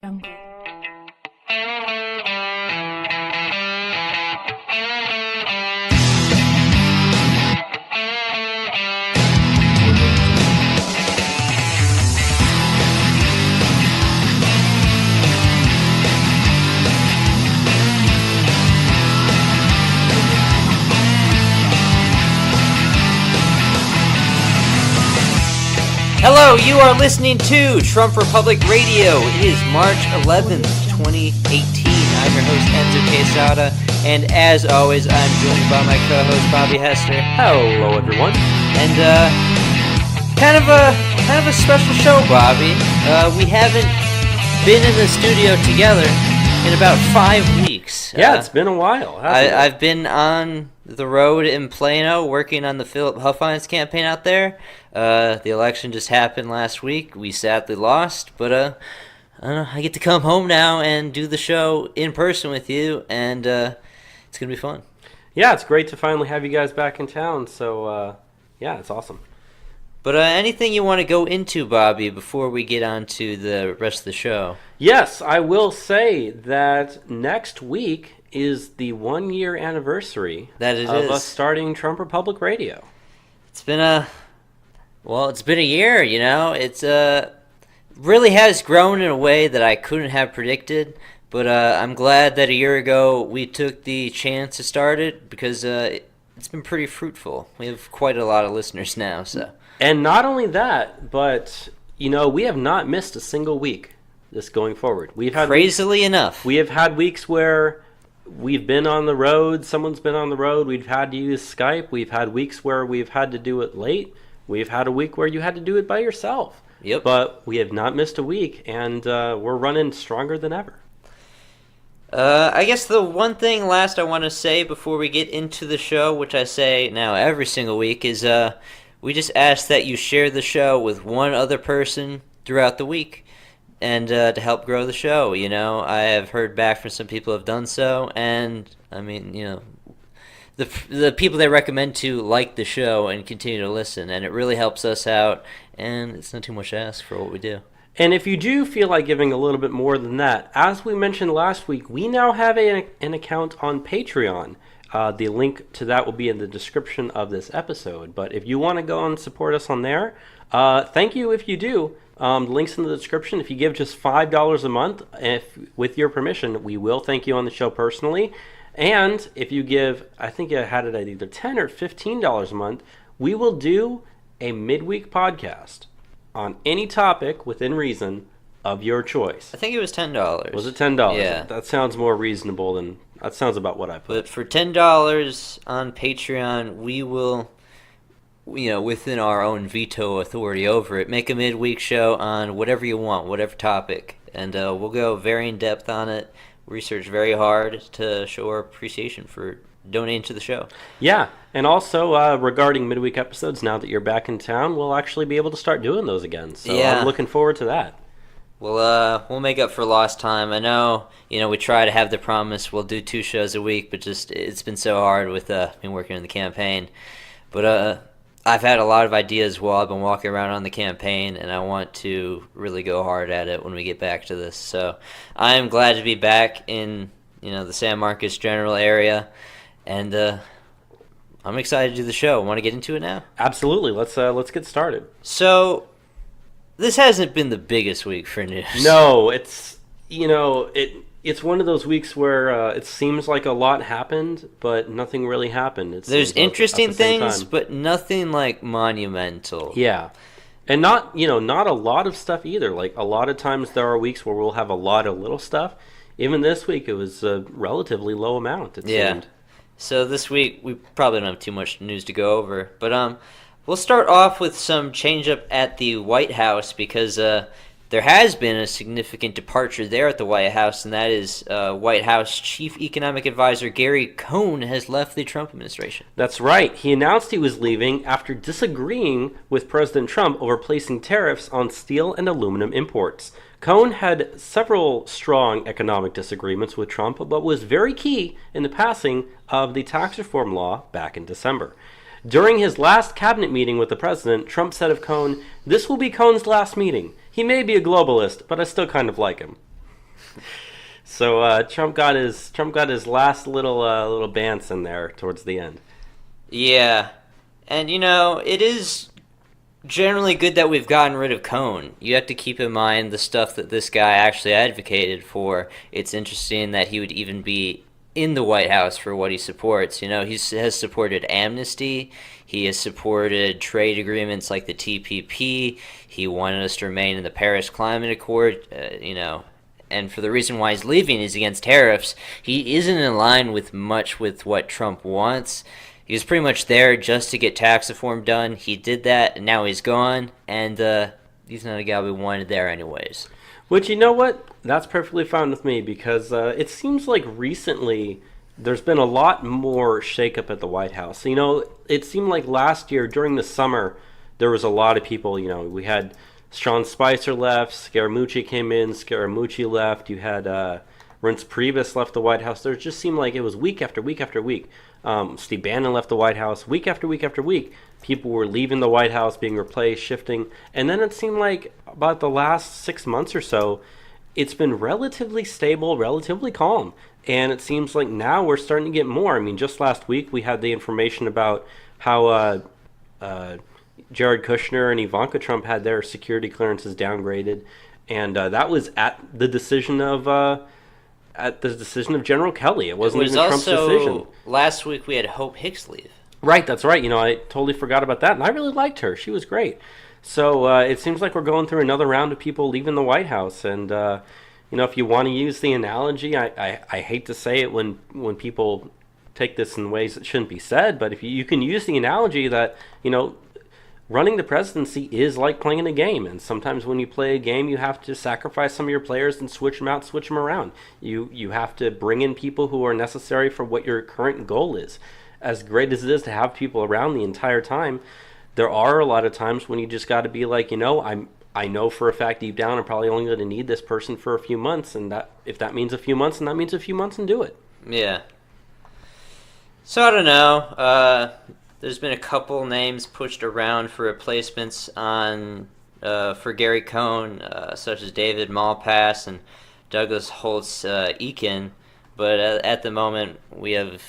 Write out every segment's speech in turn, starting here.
jungle. Hello, you are listening to Trump Republic Radio. It is March 11th, 2018. I'm your host, Enzo Quesada, and as always, I'm joined by my co-host, Bobby Hester. Hello, everyone. And, kind of a special show, Bobby. We haven't been in the studio together in about 5 weeks. Yeah, it's been a while, hasn't it? I've been on the road in Plano working on the Philip Huffines campaign out there. The election just happened last week. We sadly lost, but I don't know, I get to come home now and do the show in person with you, and it's going to be fun. Yeah, it's great to finally have you guys back in town, so yeah, it's awesome. But anything you want to go into, Bobby, before we get on to the rest of the show? Yes, I will say that next week is the 1-year anniversary of us starting Trump Republic Radio. It's been a year, you know. It's really has grown in a way that I couldn't have predicted. But I'm glad that a year ago we took the chance to start it because it's been pretty fruitful. We have quite a lot of listeners now, so. And not only that, but you know, we have not missed a single week this going forward. We've had crazily enough. We have had weeks where we've been on the road, someone's been on the road, we've had to use Skype, we've had weeks where we've had to do it late, we've had a week where you had to do it by yourself. Yep. But we have not missed a week, and we're running stronger than ever. I guess the one thing last I want to say before we get into the show, which I say now every single week, is we just ask that you share the show with one other person throughout the week. And to help grow the show, you know, I have heard back from some people who have done so, and I mean, you know, the people they recommend to like the show and continue to listen, and it really helps us out, and it's not too much to ask for what we do. And if you do feel like giving a little bit more than that, as we mentioned last week, we now have an account on Patreon. The link to that will be in the description of this episode. But if you want to go and support us on there, thank you if you do. The link's in the description. If you give just $5 a month, with your permission, we will thank you on the show personally. And if you give, I think I had it at either $10 or $15 a month, we will do a midweek podcast on any topic within reason of your choice. I think it was $10. Was it $10? Yeah. That sounds more reasonable than, that sounds about what I put. But for $10 on Patreon, we will, you know, within our own veto authority over it, make a midweek show on whatever you want, whatever topic. And we'll go very in depth on it, research very hard to show our appreciation for donating to the show. Yeah, and also regarding midweek episodes, now that you're back in town, we'll actually be able to start doing those again. So yeah. I'm looking forward to that. We'll make up for lost time. I know, you know, we try to have the promise we'll do 2 shows a week, but just it's been so hard with me working in the campaign. But I've had a lot of ideas while I've been walking around on the campaign, and I want to really go hard at it when we get back to this. So I'm glad to be back in, you know, the San Marcos general area, and I'm excited to do the show. Want to get into it now? Absolutely. Let's get started. So this hasn't been the biggest week for news. No, it's, you know, it's one of those weeks where it seems like a lot happened, but nothing really happened. There's interesting things, but nothing like monumental. Yeah. And not a lot of stuff either. Like a lot of times there are weeks where we'll have a lot of little stuff. Even this week it was a relatively low amount, it seemed. So this week we probably don't have too much news to go over, but we'll start off with some change up at the White House because there has been a significant departure there at the White House, and that is White House Chief Economic Advisor Gary Cohn has left the Trump administration. That's right. He announced he was leaving after disagreeing with President Trump over placing tariffs on steel and aluminum imports. Cohn had several strong economic disagreements with Trump, but was very key in the passing of the tax reform law back in December. During his last cabinet meeting with the president, Trump said of Cohn, "This will be Cohn's last meeting. He may be a globalist, but I still kind of like him." So Trump got his last little dance in there towards the end. Yeah. And, it is generally good that we've gotten rid of Cohn. You have to keep in mind the stuff that this guy actually advocated for. It's interesting that he would even be in the White House for what he supports. He has supported amnesty. He has supported trade agreements like the TPP. He wanted us to remain in the Paris Climate Accord. And for the reason why he's leaving is against tariffs. He isn't in line with much with what Trump wants. He was pretty much there just to get tax reform done. He did that, and now he's gone, and he's not a guy we wanted there anyways. Which, you know what? That's perfectly fine with me because it seems like recently there's been a lot more shakeup at the White House. It seemed like last year during the summer there was a lot of people. We had Sean Spicer left, Scaramucci came in, Scaramucci left. You had Reince Priebus left the White House. There just seemed like it was week after week after week. Steve Bannon left the White House week after week after week. People were leaving the White House, being replaced, shifting. And then it seemed like about the last 6 months or so, it's been relatively stable, relatively calm. And it seems like now we're starting to get more. I mean, just last week we had the information about how Jared Kushner and Ivanka Trump had their security clearances downgraded. And that was at the decision of General Kelly. It wasn't even Trump's decision. Last week we had Hope Hicks leave. Right, that's right. I totally forgot about that, and I really liked her. She was great. So it seems like we're going through another round of people leaving the White House, and if you want to use the analogy, I hate to say it when people take this in ways that shouldn't be said, but if you can use the analogy that running the presidency is like playing a game, and sometimes when you play a game, you have to sacrifice some of your players and switch them out, switch them around. You have to bring in people who are necessary for what your current goal is. As great as it is to have people around the entire time, there are a lot of times when you just got to be like, I know for a fact deep down I'm probably only going to need this person for a few months, and that if that means a few months, then that means a few months, and do it. Yeah. So I don't know. There's been a couple names pushed around for replacements for Gary Cohn, such as David Malpass and Douglas Holtz-Eakin, but at the moment we have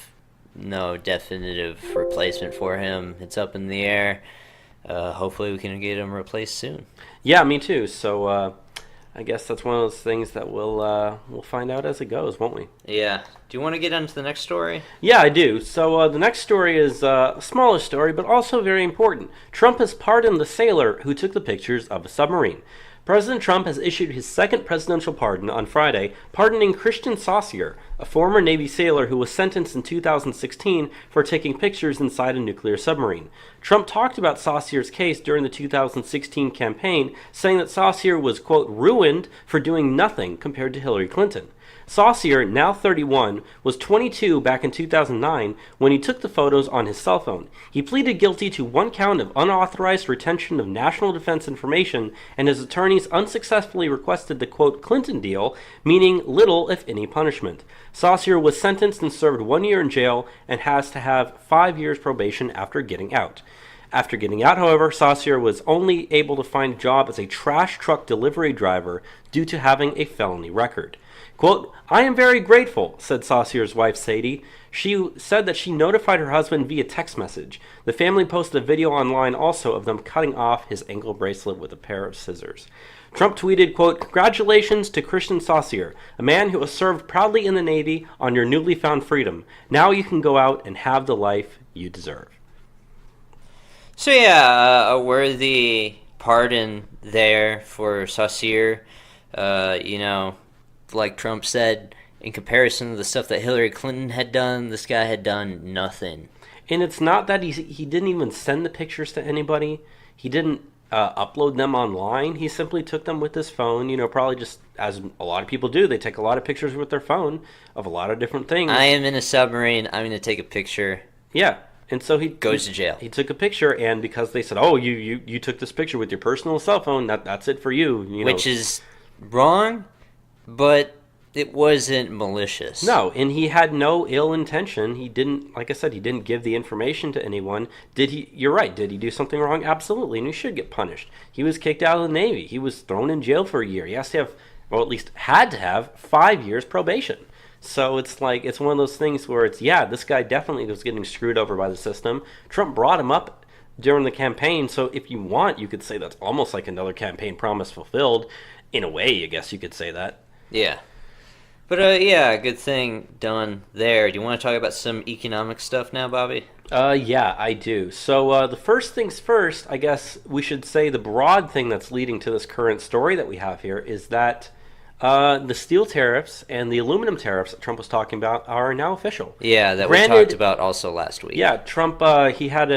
no definitive replacement for him. It's up in the air. Hopefully we can get him replaced soon. Yeah, me too. So I guess that's one of those things that we'll find out as it goes, won't we? Yeah. Do you want to get on to the next story? Yeah, I do. So the next story is a smaller story, but also very important. Trump has pardoned the sailor who took the pictures of a submarine. President Trump has issued his second presidential pardon on Friday, pardoning Christian Saucier, a former Navy sailor who was sentenced in 2016 for taking pictures inside a nuclear submarine. Trump talked about Saucier's case during the 2016 campaign, saying that Saucier was, quote, ruined for doing nothing compared to Hillary Clinton. Saucier, now 31, was 22 back in 2009 when he took the photos on his cell phone. He pleaded guilty to one count of unauthorized retention of national defense information, and his attorneys unsuccessfully requested the, quote, Clinton deal, meaning little, if any, punishment. Saucier was sentenced and served 1 year in jail and has to have 5 years probation after getting out. After getting out, however, Saucier was only able to find a job as a trash truck delivery driver due to having a felony record. Quote, I am very grateful, said Saucier's wife Sadie. She said that she notified her husband via text message. The family posted a video online also of them cutting off his ankle bracelet with a pair of scissors. Trump tweeted, quote, congratulations to Christian Saucier, a man who has served proudly in the Navy on your newly found freedom. Now you can go out and have the life you deserve. So yeah, a worthy pardon there for Saucier. Like Trump said, in comparison to the stuff that Hillary Clinton had done, this guy had done nothing. And it's not that he didn't even send the pictures to anybody. He didn't upload them online. He simply took them with his phone, probably just as a lot of people do. They take a lot of pictures with their phone of a lot of different things. I am in a submarine. I'm going to take a picture. Yeah. And so he goes to jail. He took a picture, and because they said, oh, you took this picture with your personal cell phone, that's it for you. Which is wrong, but it wasn't malicious. No, and he had no ill intention. He didn't, like I said, he didn't give the information to anyone. Did he? You're right. Did he do something wrong? Absolutely, and he should get punished. He was kicked out of the Navy. He was thrown in jail for a year. He has to have or at least had to have, 5 years probation. So it's like, it's one of those things where it's, yeah, this guy definitely was getting screwed over by the system. Trump brought him up during the campaign, so if you want, you could say that's almost like another campaign promise fulfilled. In a way, I guess you could say that. Yeah. But, yeah, good thing done there. Do you want to talk about some economic stuff now, Bobby? Yeah, I do. So the first things first, I guess we should say the broad thing that's leading to this current story that we have here is that the steel tariffs and the aluminum tariffs that Trump was talking about are now official. Yeah, that Granted, we talked about also last week. Yeah, Trump, he had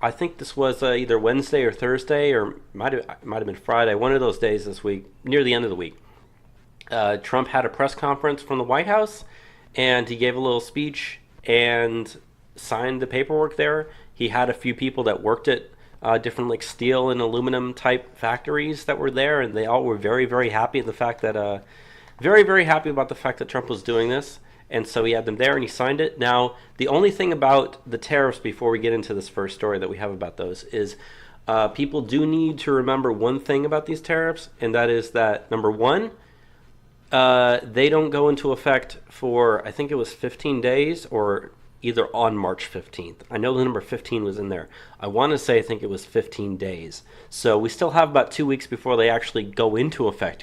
I think this was either Wednesday or Thursday, or might have been Friday, one of those days this week, near the end of the week. Trump had a press conference from the White House, and he gave a little speech and signed the paperwork there. He had a few people that worked at different like steel and aluminum type factories that were there, and they all were very, very happy the fact that very, very happy about the fact that Trump was doing this. And so he had them there and he signed it. Now, the only thing about the tariffs before we get into this first story that we have about those is people do need to remember one thing about these tariffs, and that is that, number one, they don't go into effect for, I think it was 15 days or either on March 15th. I know the number 15 was in there. I want to say I think it was 15 days. So we still have about 2 weeks before they actually go into effect,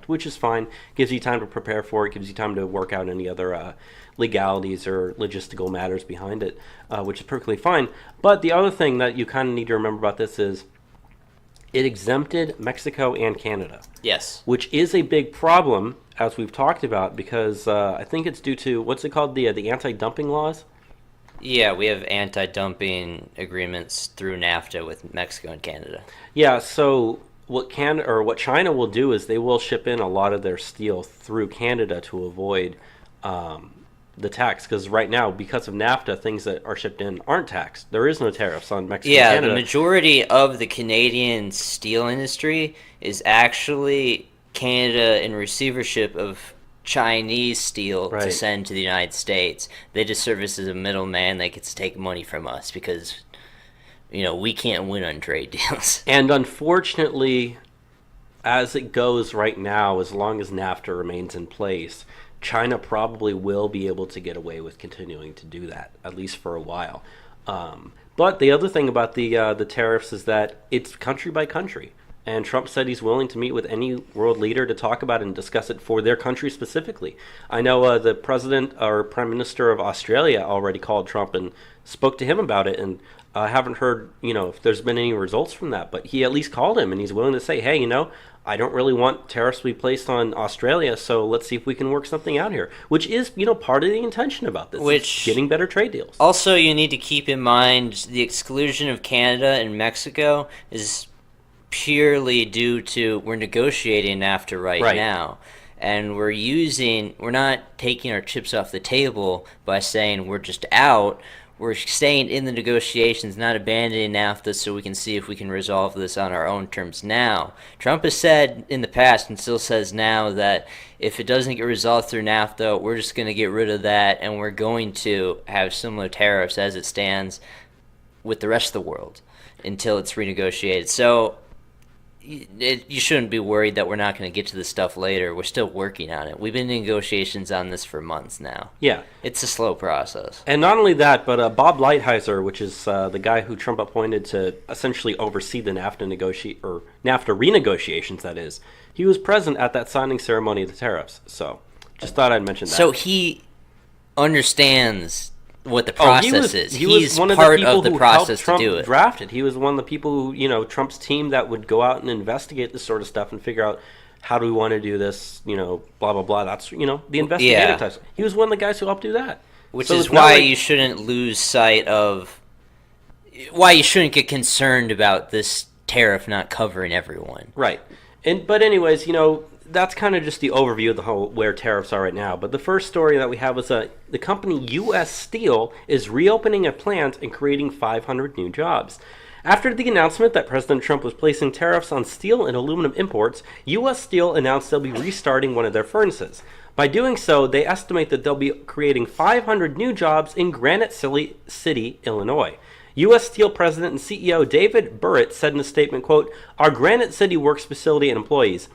which is fine. Gives you time to prepare for it, gives you time to work out any other legalities or logistical matters behind it, which is perfectly fine. But the other thing that you kind of need to remember about this is it exempted Mexico and Canada. Yes. Which is a big problem, as we've talked about, because I think it's due to, what's it called, the anti-dumping laws? Yeah, we have anti-dumping agreements through NAFTA with Mexico and Canada. Yeah, so what China will do is they will ship in a lot of their steel through Canada to avoid the tax, because right now, because of NAFTA, things that are shipped in aren't taxed. There is no tariffs on Mexico and Canada. Yeah, the majority of the Canadian steel industry is actually Canada in receivership of Chinese steel to send to the United States. They just serve as a middleman that gets to take money from us because, we can't win on trade deals. And unfortunately, as it goes right now, as long as NAFTA remains in place, China probably will be able to get away with continuing to do that, at least for a while. But the other thing about the tariffs is that it's country by country. And Trump said he's willing to meet with any world leader to talk about it and discuss it for their country specifically. I know the president or prime minister of Australia already called Trump and spoke to him about it. And I haven't heard, if there's been any results from that. But he at least called him and he's willing to say, hey, I don't really want tariffs to be placed on Australia, so let's see if we can work something out here. Which is, part of the intention about this. Which, getting better trade deals. Also, you need to keep in mind the exclusion of Canada and Mexico is purely due to we're negotiating NAFTA right now, and we're not taking our chips off the table by saying we're just out. We're staying in the negotiations, not abandoning NAFTA, so we can see if we can resolve this on our own terms now. Trump has said in the past and still says now that if it doesn't get resolved through NAFTA, we're just going to get rid of that and we're going to have similar tariffs as it stands with the rest of the world until it's renegotiated. So you shouldn't be worried that we're not going to get to this stuff later. We're still working on it. We've been in negotiations on this for months now. Yeah. It's a slow process. And not only that, but Bob Lighthizer, which is the guy who Trump appointed to essentially oversee the NAFTA renegotiations, that is, he was present at that signing ceremony of the tariffs. So just thought I'd mention that. So he understands what the process is. He's one part of the process Trump to do it. Drafted. He was one of the people who, Trump's team that would go out and investigate this sort of stuff and figure out how do we want to do this, blah, blah, blah. That's, the investigative type. He was one of the guys who helped do that. Which is why you shouldn't lose sight of, why you shouldn't get concerned about this tariff not covering everyone. Right. But anyways, that's kind of just the overview of the whole where tariffs are right now. But the first story that we have is the company U.S. Steel is reopening a plant and creating 500 new jobs. After the announcement that President Trump was placing tariffs on steel and aluminum imports, U.S. Steel announced they'll be restarting one of their furnaces. By doing so, they estimate that they'll be creating 500 new jobs in Granite City, Illinois. U.S. Steel President and CEO David Burritt said in a statement, quote, "Our Granite City Works facility and employees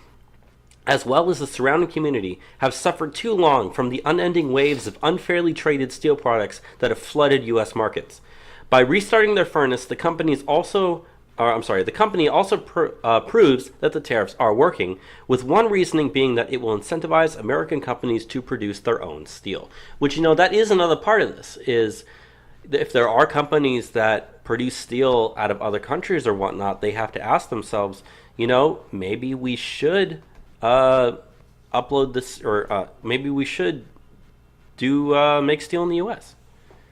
as well as the surrounding community, have suffered too long from the unending waves of unfairly traded steel products that have flooded U.S. markets. By restarting their furnace, the company also proves that the tariffs are working, with one reasoning being that it will incentivize American companies to produce their own steel. Which, that is another part of this, is if there are companies that produce steel out of other countries or whatnot, they have to ask themselves, maybe we should upload this, or maybe we should make steel in the U.S.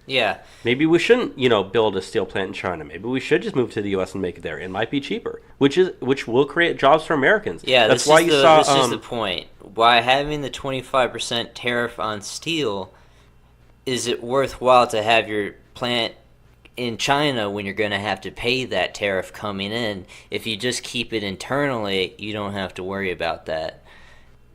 Yeah. Maybe we shouldn't, build a steel plant in China. Maybe we should just move to the U.S. and make it there. It might be cheaper, which will create jobs for Americans. Yeah, that's why you saw. This is the point. By having the 25% tariff on steel, is it worthwhile to have your plant in China when you're going to have to pay that tariff coming in? If you just keep it internally, you don't have to worry about that.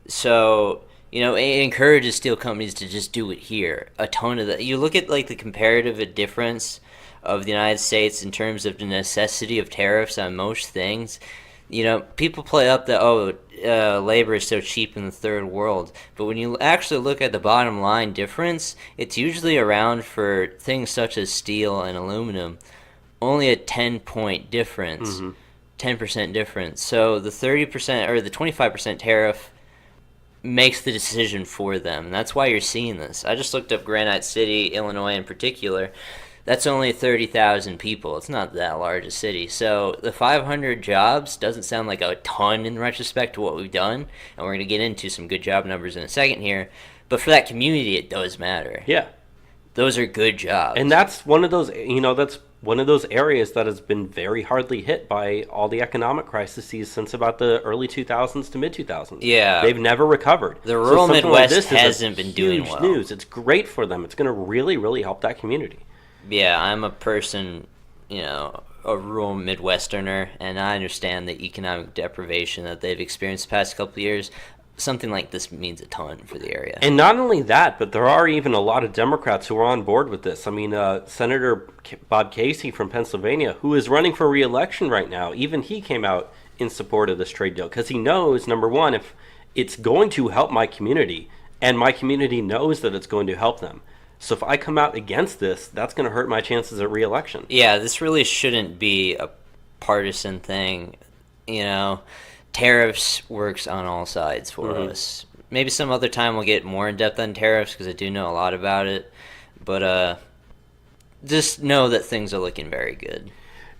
So, it encourages steel companies to just do it here. A ton of that. You look at the comparative difference of the United States in terms of the necessity of tariffs on most things. People play up that, labor is so cheap in the third world. But when you actually look at the bottom line difference, it's usually around, for things such as steel and aluminum, only a 10-point difference, 10% difference. So the 30% or the 25% tariff makes the decision for them. And that's why you're seeing this. I just looked up Granite City, Illinois in particular. That's only 30,000 people. It's not that large a city. So the 500 jobs doesn't sound like a ton in retrospect to what we've done. And we're going to get into some good job numbers in a second here. But for that community, it does matter. Yeah. Those are good jobs. And that's one of those, that's one of those areas that has been very hardly hit by all the economic crises since about the early 2000s to mid-2000s. Yeah. They've never recovered. The rural Midwest hasn't been doing well. News. It's great for them. It's going to really, really help that community. Yeah, I'm a person, a rural Midwesterner, and I understand the economic deprivation that they've experienced the past couple of years. Something like this means a ton for the area. And not only that, but there are even a lot of Democrats who are on board with this. I mean, Senator Bob Casey from Pennsylvania, who is running for re-election right now, even he came out in support of this trade deal because he knows, number one, if it's going to help my community, and my community knows that it's going to help them. So if I come out against this, that's going to hurt my chances at re-election. Yeah, this really shouldn't be a partisan thing, Tariffs works on all sides for us. Maybe some other time we'll get more in depth on tariffs because I do know a lot about it. But just know that things are looking very good.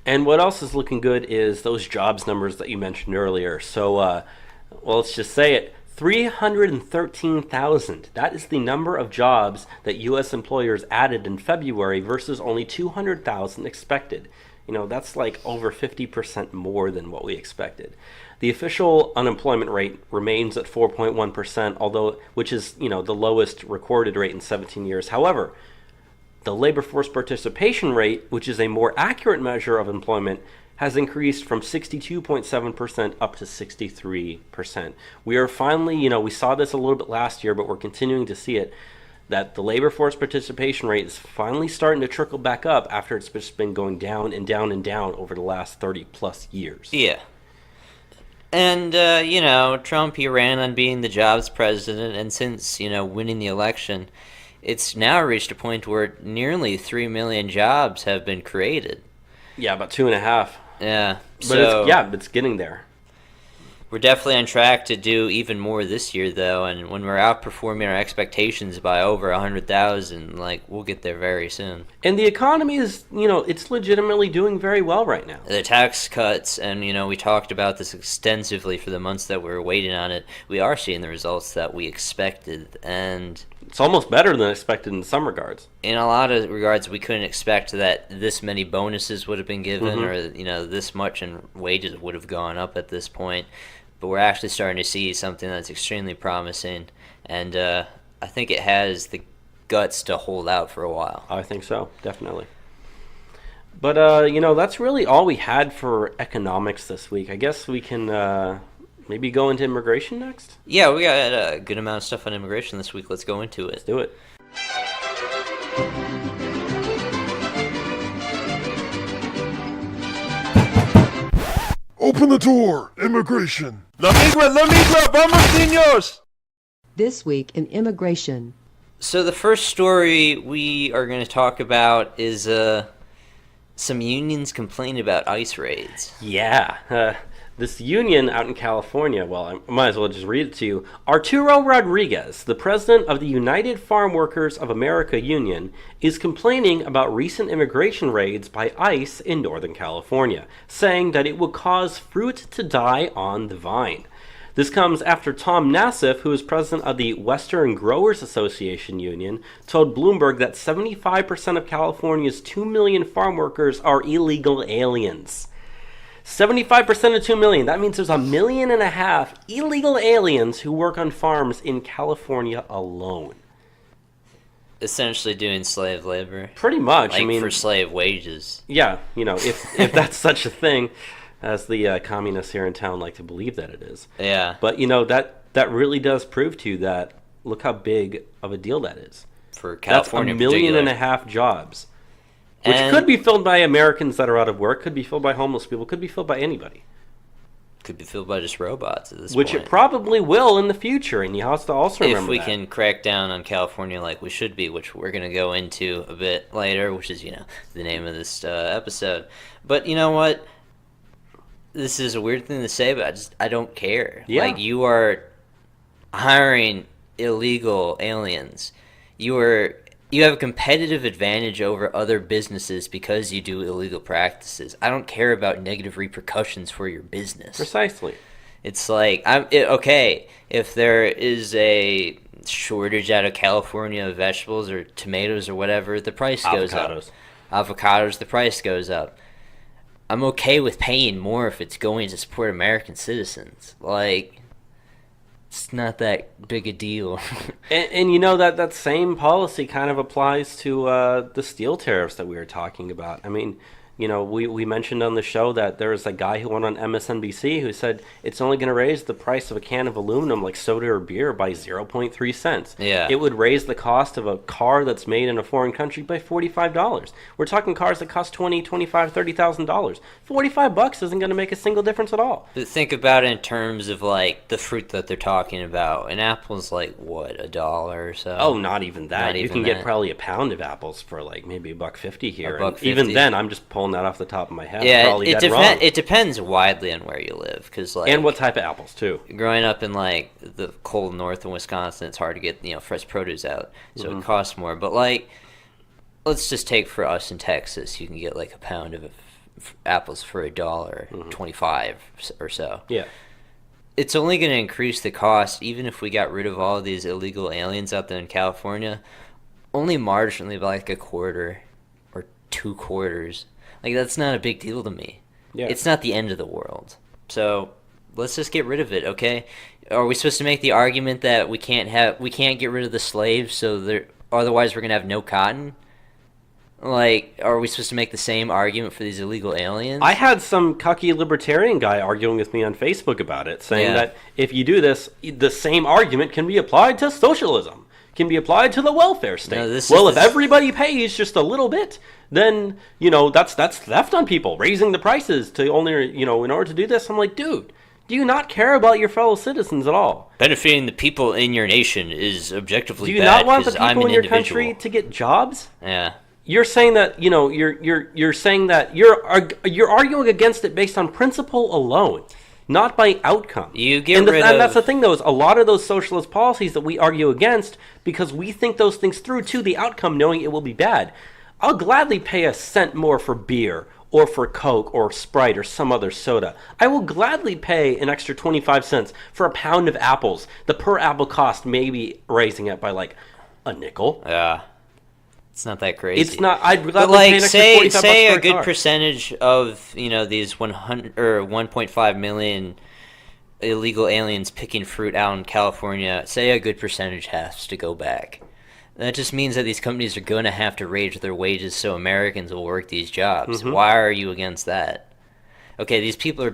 And what else is looking good is those jobs numbers that you mentioned earlier. So, let's just say it. 313,000. That is the number of jobs that U.S. employers added in February versus only 200,000 expected. That's like over 50% more than what we expected. The official unemployment rate remains at 4.1%, which is, the lowest recorded rate in 17 years. However, the labor force participation rate, which is a more accurate measure of employment, has increased from 62.7% up to 63%. We are finally, we saw this a little bit last year, but we're continuing to see it, that the labor force participation rate is finally starting to trickle back up after it's just been going down and down and down over the last 30 plus years. Yeah. And, Trump, he ran on being the jobs president, and since, winning the election, it's now reached a point where nearly 3 million jobs have been created. Yeah, about 2.5. Yeah. But it's getting there. We're definitely on track to do even more this year, though, and when we're outperforming our expectations by over 100,000, we'll get there very soon. And the economy is, it's legitimately doing very well right now. The tax cuts, and, we talked about this extensively for the months that we were waiting on it. We are seeing the results that we expected, and it's almost better than expected in some regards. In a lot of regards, we couldn't expect that this many bonuses would have been given, or, this much in wages would have gone up at this point. But we're actually starting to see something that's extremely promising, and I think it has the guts to hold out for a while. I think so, definitely. But, that's really all we had for economics this week. I guess we can maybe go into immigration next? Yeah, we got a good amount of stuff on immigration this week. Let's go into it. Let's do it. Open the door! Immigration! La migra, vamos, niños! This week in immigration. So the first story we are going to talk about is some unions complain about ICE raids. Yeah, this union out in California, well, I might as well just read it to you. Arturo Rodriguez, the president of the United Farm Workers of America Union, is complaining about recent immigration raids by ICE in Northern California, saying that it would cause fruit to die on the vine. This comes after Tom Nassif, who is president of the Western Growers Association Union, told Bloomberg that 75% of California's 2 million farm workers are illegal aliens. 75% of 2 million. That means there's 1.5 million illegal aliens who work on farms in California alone. Essentially doing slave labor. Pretty much. Like, I mean, for slave wages. Yeah, if that's such a thing, as the communists here in town like to believe that it is. Yeah. But, that really does prove to you that, look how big of a deal that is. For California That's 1.5 million jobs. Which could be filled by Americans that are out of work, could be filled by homeless people, could be filled by anybody. Could be filled by just robots at this Which point. it probably will in the future, and you have to also remember if we that. can crack down on California like we should be, which we're going to go into a bit later, which is, the name of this episode. But you know what? This is a weird thing to say, but I don't care. Yeah. Like, you are hiring illegal aliens. You have a competitive advantage over other businesses because you do illegal practices. I don't care about negative repercussions for your business. Precisely. It's like, okay, if there is a shortage out of California of vegetables or tomatoes or whatever, the price goes up. Avocados, the price goes up. I'm okay with paying more if it's going to support American citizens. Like, it's not that big a deal. and that same policy kind of applies to the steel tariffs that we were talking about. I mean, we mentioned on the show that there was a guy who went on MSNBC who said it's only going to raise the price of a can of aluminum, like soda or beer, by 0.3 cents. Yeah. It would raise the cost of a car that's made in a foreign country by $45. We're talking cars that cost $20,000, $25,000, $30,000. $45 isn't going to make a single difference at all. But think about it in terms of, like, the fruit that they're talking about. An apple's like, what, $1 or so? Oh, not even that. Not you even can get that. probably a pound of apples for like maybe $1.50 here. $1.50. And even then, I'm just pulling that off the top of my head. Yeah, Probably dead wrong. it depends widely on where you live, because like, And what type of apples too. growing up in like the cold north in Wisconsin, it's hard to get fresh produce out, so it costs more. But like, let's just take for us in Texas, you can get like a pound of apples for $1.25 or so. Yeah. It's only going to increase the cost, even if we got rid of all of these illegal aliens out there in California, only marginally by like a quarter or 2/4. Like, that's not a big deal to me. Yeah. It's not the end of the world. So let's just get rid of it, okay? Are we supposed to make the argument that we can't get rid of the slaves, so otherwise we're gonna have no cotton? Like, are we supposed to make the same argument for these illegal aliens? I had some cucky libertarian guy arguing with me on Facebook about it, saying that if you do this, the same argument can be applied to socialism, can be applied to the welfare state. No, if everybody pays just a little bit, then, that's theft on people, raising the prices to only, in order to do this. I'm like, dude, do you not care about your fellow citizens at all? Benefiting the people in your nation is objectively bad. Do you not want the 'cause I'm people an in your individual. country to get jobs? Yeah. You're saying that, you're saying that you're arguing against it based on principle alone, not by outcome. And that's the thing, though, is a lot of those socialist policies that we argue against, because we think those things through to the outcome, knowing it will be bad. I'll gladly pay a cent more for beer or for Coke or Sprite or some other soda. I will gladly pay an extra 25 cents for a pound of apples. The per apple cost may be raising it by like a nickel. Yeah. It's not that crazy. It's not. I'd But gladly pay an like, extra say 45 bucks for a good car. percentage of these 100 or 1.5 million illegal aliens picking fruit out in California. Say a good percentage has to go back. That just means that these companies are going to have to raise their wages so Americans will work these jobs. Why are you against that? Okay, these people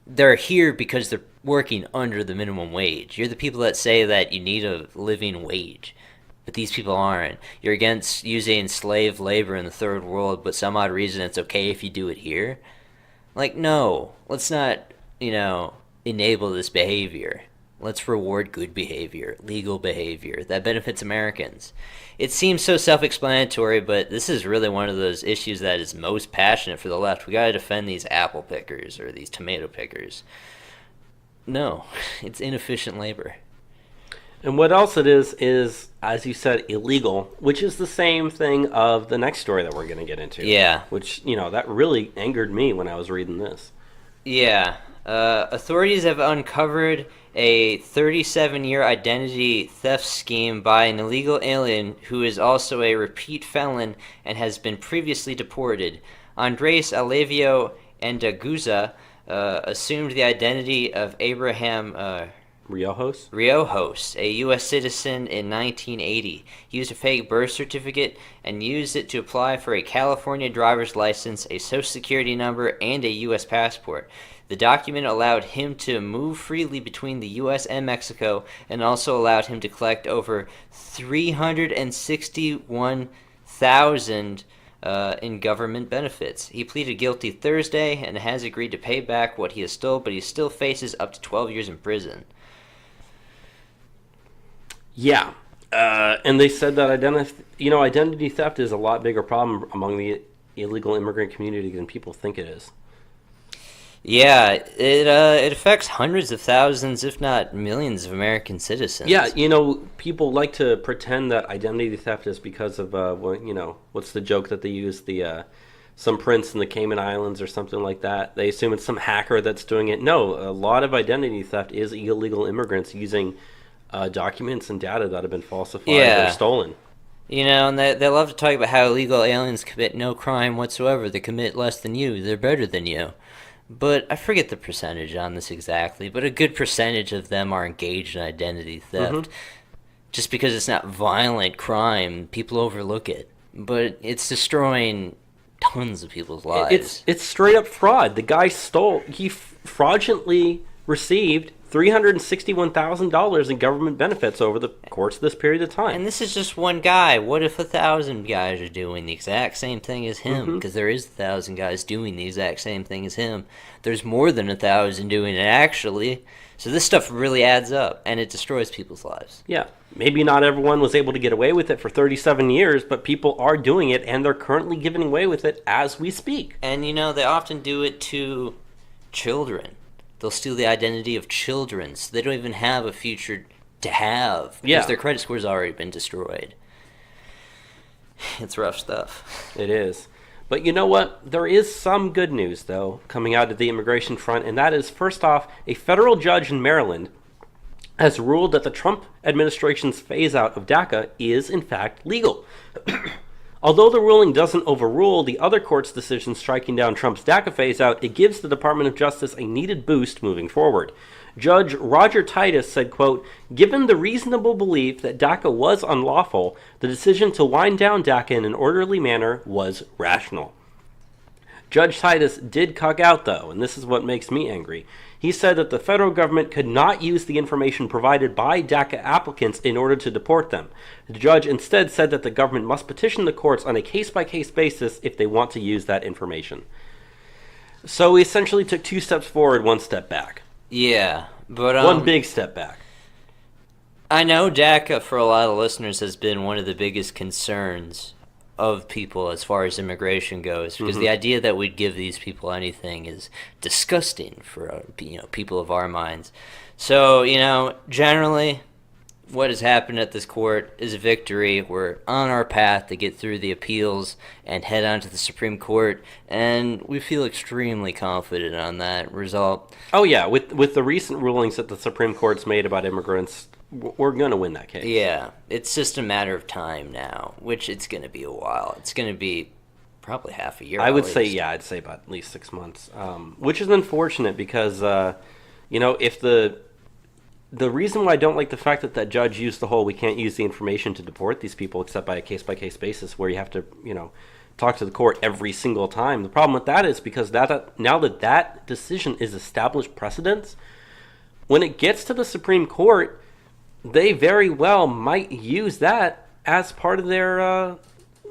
they're here because they're working under the minimum wage. You're the people that say that you need a living wage. But these people aren't. You're against using slave labor in the third world, but some odd reason it's okay if you do it here. Like, no, let's not, enable this behavior. Let's reward good behavior, legal behavior that benefits Americans. It seems so self-explanatory, but this is really one of those issues that is most passionate for the left. We gotta defend these apple pickers or these tomato pickers. No, it's inefficient labor. And what else it is, as you said, illegal, which is the same thing of the next story that we're going to get into. Yeah. Which, that really angered me when I was reading this. Yeah. Authorities have uncovered a 37-year identity theft scheme by an illegal alien who is also a repeat felon and has been previously deported. Andres Alevio Andaguza assumed the identity of Abraham Riojos, a U.S. citizen in 1980. He used a fake birth certificate and used it to apply for a California driver's license, a social security number, and a U.S. passport. The document allowed him to move freely between the U.S. and Mexico and also allowed him to collect over $361,000 in government benefits. He pleaded guilty Thursday and has agreed to pay back what he has stolen, but he still faces up to 12 years in prison. Yeah, and they said that identity theft is a lot bigger problem among the illegal immigrant community than people think it is. Yeah, it affects hundreds of thousands, if not millions, of American citizens. Yeah, people like to pretend that identity theft is because of what's the joke that they use, some prince in the Cayman Islands or something like that. They assume it's some hacker that's doing it. No, a lot of identity theft is illegal immigrants using documents and data that have been falsified or stolen. And they love to talk about how illegal aliens commit no crime whatsoever. They commit less than you. They're better than you. But I forget the percentage on this exactly, but a good percentage of them are engaged in identity theft. Mm-hmm. Just because it's not violent crime, people overlook it. But it's destroying tons of people's lives. It's straight up fraud. The guy he fraudulently received $361,000 in government benefits over the course of this period of time. And this is just one guy. What if 1,000 guys are doing the exact same thing as him? Because there is 1,000 guys doing the exact same thing as him. There's more than 1,000 doing it, actually. So this stuff really adds up, and it destroys people's lives. Yeah. Maybe not everyone was able to get away with it for 37 years, but people are doing it, and they're currently giving away with it as we speak. And, they often do it to children. They'll steal the identity of children, so they don't even have a future to have, because their credit score's already been destroyed. It's rough stuff. It is. But you know what? There is some good news, though, coming out of the immigration front, and that is, first off, a federal judge in Maryland has ruled that the Trump administration's phase-out of DACA is, in fact, legal. Although the ruling doesn't overrule the other court's decision striking down Trump's DACA phase-out, it gives the Department of Justice a needed boost moving forward. Judge Roger Titus said, quote, "Given the reasonable belief that DACA was unlawful, the decision to wind down DACA in an orderly manner was rational." Judge Titus did cuck out, though, and this is what makes me angry. He said that the federal government could not use the information provided by DACA applicants in order to deport them. The judge instead said that the government must petition the courts on a case-by-case basis if they want to use that information. So he essentially took 2 steps forward, 1 step back. Yeah, but one big step back. I know DACA for a lot of listeners has been one of the biggest concerns of people as far as immigration goes, because the idea that we'd give these people anything is disgusting for people of our minds. So generally what has happened at this court is a victory. We're on our path to get through the appeals and head on to the Supreme Court, and we feel extremely confident on that result. Oh yeah, with the recent rulings that the Supreme Court's made about immigrants, we're going to win that case. Yeah, it's just a matter of time now, which it's going to be a while. It's going to be probably half a year. I'd say about at least 6 months, which is unfortunate because, if the reason why I don't like the fact that judge used the whole we can't use the information to deport these people except by a case-by-case basis where you have to, talk to the court every single time. The problem with that is because now that decision is established precedence, when it gets to the Supreme Court, they very well might use that as part of their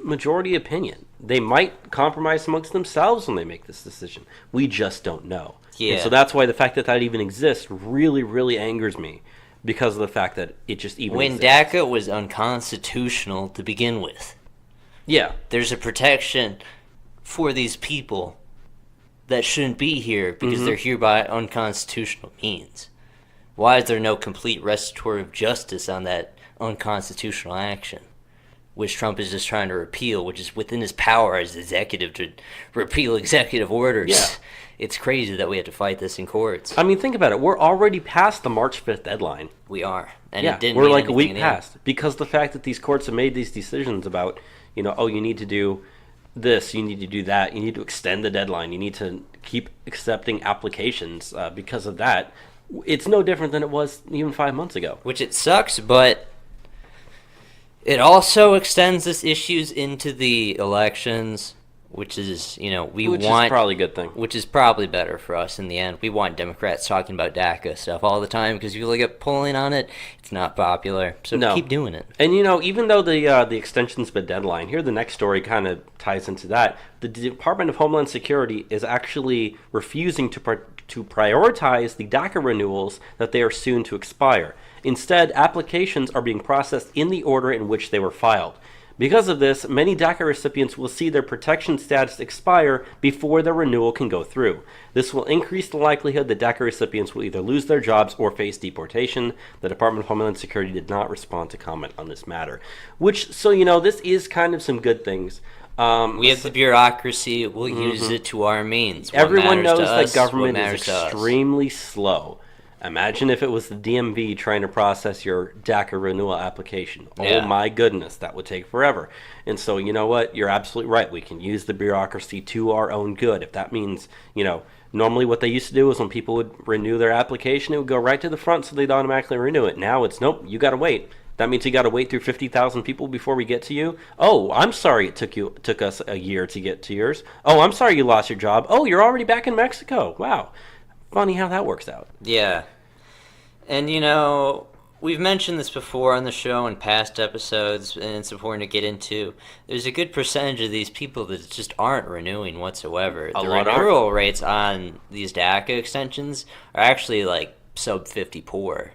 majority opinion. they might compromise amongst themselves when they make this decision. We just don't know. Yeah. And so that's why the fact that that even exists really, really angers me, because of the fact that it just even when exists. DACA was unconstitutional to begin with. Yeah. There's a protection for these people that shouldn't be here because they're here by unconstitutional means. Why is there no complete restorative justice on that unconstitutional action, which Trump is just trying to repeal, which is within his power as executive to repeal executive orders? Yeah. It's crazy that we have to fight this in courts. I mean, think about it. We're already past the March 5th deadline. We are. And Yeah, it didn't we're mean like a anything week in the end. past, because the fact that these courts have made these decisions about, oh, you need to do this, you need to do that, you need to extend the deadline, you need to keep accepting applications because of that. It's no different than it was even 5 months ago. Which it sucks, but it also extends this issues into the elections, which is, Which is probably a good thing. which is probably better for us in the end. We want Democrats talking about DACA stuff all the time because if you look at polling on it, it's not popular. So No. keep doing it. And even though the extension's been deadline, here the next story kind of ties into that. The Department of Homeland Security is actually refusing to prioritize the DACA renewals that they are soon to expire. Instead, applications are being processed in the order in which they were filed. Because of this, many DACA recipients will see their protection status expire before their renewal can go through. This will increase the likelihood that DACA recipients will either lose their jobs or face deportation. The Department of Homeland Security did not respond to comment on this matter. This is kind of some good things. We have the bureaucracy. We'll use it to our means. What Everyone matters knows to that us, government what is matters to us. extremely slow. Imagine if it was the DMV trying to process your DACA renewal application. Yeah. Oh my goodness, that would take forever. And so, you know what? You're absolutely right. We can use the bureaucracy to our own good. If that means, normally what they used to do is when people would renew their application, it would go right to the front so they'd automatically renew it. Now it's, nope, you got to wait. That means you got to wait through 50,000 people before we get to you. Oh, I'm sorry it took us a year to get to yours. Oh, I'm sorry you lost your job. Oh, you're already back in Mexico. Wow. Funny how that works out. Yeah. And, we've mentioned this before on the show in past episodes, and it's important to get into. There's a good percentage of these people that just aren't renewing whatsoever. The lot aren't. renewal rates on these DACA extensions are actually, sub 50 poor.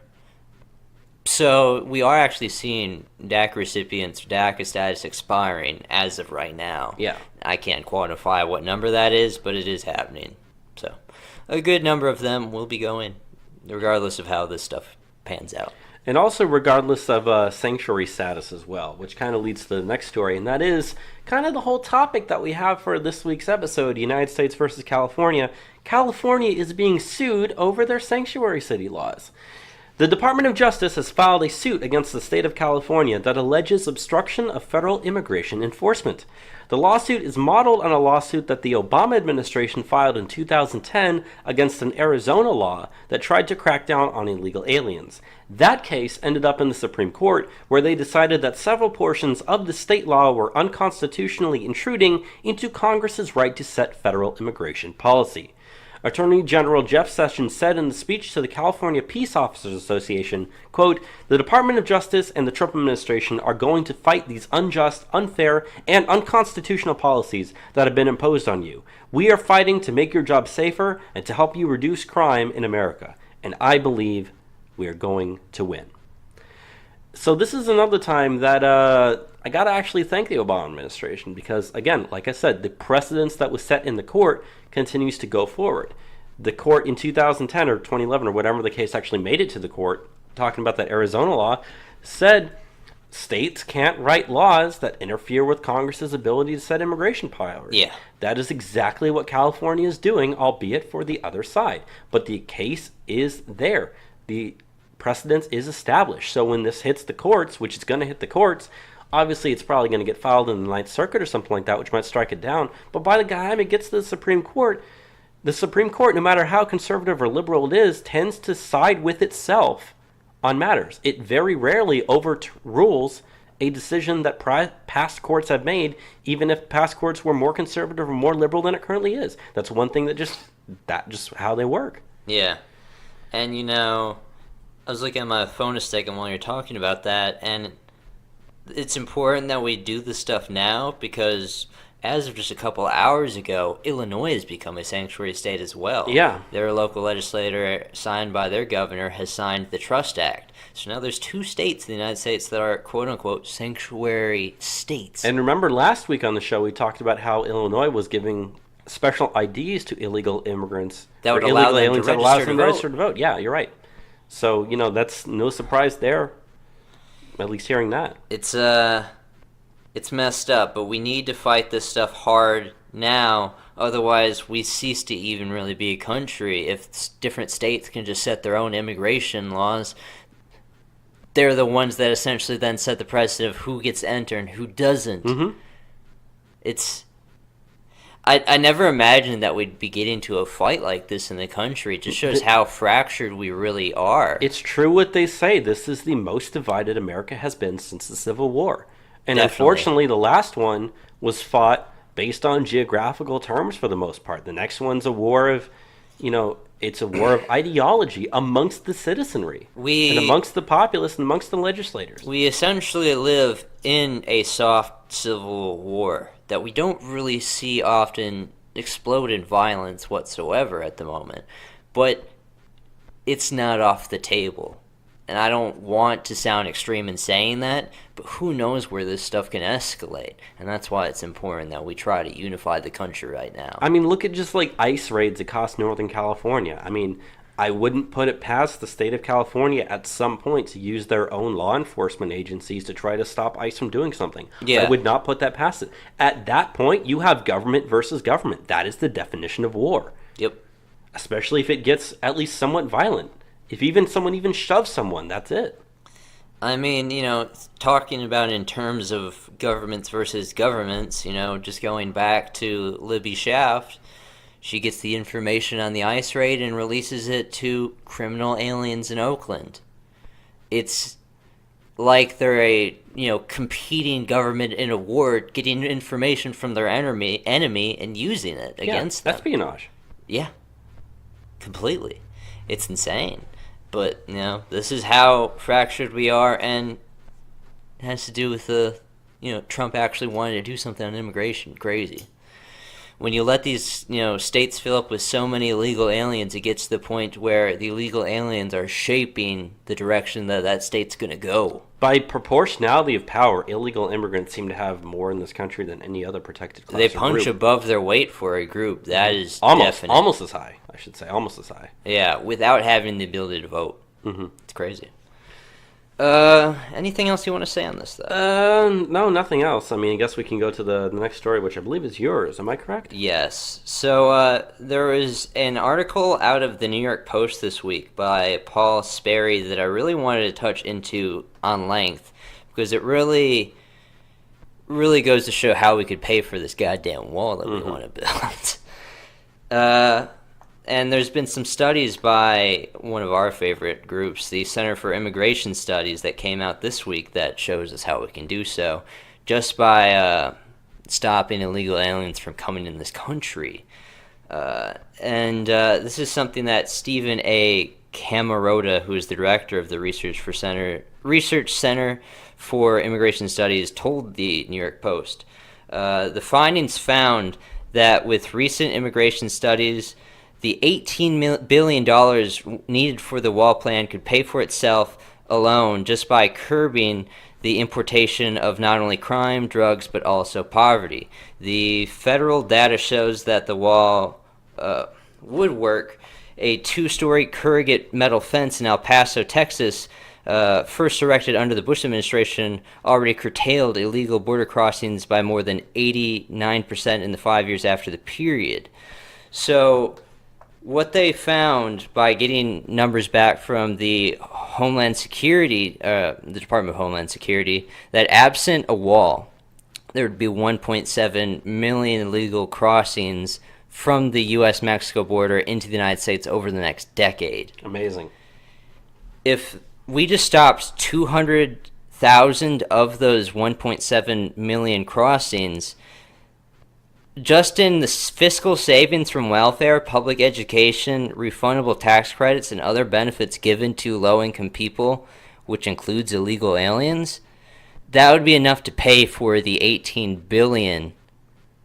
So we are actually seeing DACA recipients' DACA status expiring as of right now. Yeah. I can't quantify what number that is, but it is happening. So a good number of them will be going, regardless of how this stuff pans out. And also regardless of sanctuary status as well, which kind of leads to the next story, and that is kind of the whole topic that we have for this week's episode, United States versus California. California is being sued over their sanctuary city laws. The Department of Justice has filed a suit against the state of California that alleges obstruction of federal immigration enforcement. The lawsuit is modeled on a lawsuit that the Obama administration filed in 2010 against an Arizona law that tried to crack down on illegal aliens. That case ended up in the Supreme Court, where they decided that several portions of the state law were unconstitutionally intruding into Congress's right to set federal immigration policy. Attorney General Jeff Sessions said in the speech to the California Peace Officers Association, quote, "The Department of Justice and the Trump administration are going to fight these unjust, unfair, and unconstitutional policies that have been imposed on you. We are fighting to make your job safer and to help you reduce crime in America. And I believe we are going to win." So this is another time that I got to actually thank the Obama administration because, again, like I said, the precedence that was set in the court continues to go forward. The court in 2010 or 2011 or whatever the case actually made it to the court, talking about that Arizona law, said states can't write laws that interfere with Congress's ability to set immigration priorities. Yeah. That is exactly what California is doing, albeit for the other side. But the case is there. The precedence is established. So when this hits the courts, which is going to hit the courts, obviously it's probably going to get filed in the Ninth Circuit or something like that, which might strike it down. But by the time it gets to the Supreme Court, no matter how conservative or liberal it is, tends to side with itself on matters. It very rarely overrules a decision that past courts have made, even if past courts were more conservative or more liberal than it currently is. That's one thing that just how they work. Yeah. And, I was looking at my phone a second while you're talking about that, and it's important that we do this stuff now because as of just a couple hours ago, Illinois has become a sanctuary state as well. Yeah. Their local legislator, signed by their governor, has signed the Trust Act. So now there's 2 states in the United States that are quote-unquote sanctuary states. And remember last week on the show we talked about how Illinois was giving special IDs to illegal immigrants. That would or allow illegal them aliens to that allows register them to to vote. register to vote. Yeah, you're right. So, that's no surprise there, at least hearing that. It's messed up, but we need to fight this stuff hard now. Otherwise, we cease to even really be a country. If different states can just set their own immigration laws, they're the ones that essentially then set the precedent of who gets to enter and who doesn't. Mm-hmm. I never imagined that we'd be getting to a fight like this in the country. It just shows how fractured we really are. It's true what they say. This is the most divided America has been since the Civil War. And Definitely. Unfortunately, the last one was fought based on geographical terms for the most part. The next one's a war of, it's a war of ideology amongst the citizenry and amongst the populace and amongst the legislators. We essentially live in a soft civil war that we don't really see often explode in violence whatsoever at the moment. But it's not off the table. And I don't want to sound extreme in saying that, but who knows where this stuff can escalate. And that's why it's important that we try to unify the country right now. I mean, look at just like ICE raids across Northern California. I mean, I wouldn't put it past the state of California at some point to use their own law enforcement agencies to try to stop ICE from doing something. Yeah. I would not put that past it. At that point, you have government versus government. That is the definition of war. Yep. Especially if it gets at least somewhat violent. If even someone even shoves someone, that's it. I mean, talking about in terms of governments versus governments, just going back to Libby Shaft, she gets the information on the ICE raid and releases it to criminal aliens in Oakland. It's like they're a, competing government in a war, getting information from their enemy and using it against them. Espionage. Yeah, completely. It's insane. But, this is how fractured we are, and it has to do with Trump actually wanting to do something on immigration. Crazy. When you let these, states fill up with so many illegal aliens, it gets to the point where the illegal aliens are shaping the direction that state's going to go. By proportionality of power, illegal immigrants seem to have more in this country than any other protected class. They or punch group. above their weight for a group. That is definite. Almost as high, I should say. Almost as high. Yeah, without having the ability to vote. Mm-hmm. It's crazy. Anything else you want to say on this, though? No, nothing else. I mean, I guess we can go to the next story, which I believe is yours. Am I correct? Yes. So there was an article out of the New York Post this week by Paul Sperry that I really wanted to touch into on length because it really goes to show how we could pay for this goddamn wall that we want to build. And there's been some studies by one of our favorite groups, the Center for Immigration Studies, that came out this week that shows us how we can do so just by stopping illegal aliens from coming in this country. And this is something that Stephen A. Camarota, who is the director of the Research Center for Immigration Studies, told the New York Post. The findings found that with recent immigration studies, the $18 billion needed for the wall plan could pay for itself alone just by curbing the importation of not only crime, drugs, but also poverty. The federal data shows that the wall would work. A 2-story corrugate metal fence in El Paso, Texas, first erected under the Bush administration, already curtailed illegal border crossings by more than 89% in the 5 years after the period. So what they found by getting numbers back from the Homeland Security, the Department of Homeland Security, that absent a wall, there would be 1.7 million illegal crossings from the U.S.-Mexico border into the United States over the next decade. Amazing. If we just stopped 200,000 of those 1.7 million crossings, just in the fiscal savings from welfare, public education, refundable tax credits, and other benefits given to low-income people, which includes illegal aliens, that would be enough to pay for the $18 billion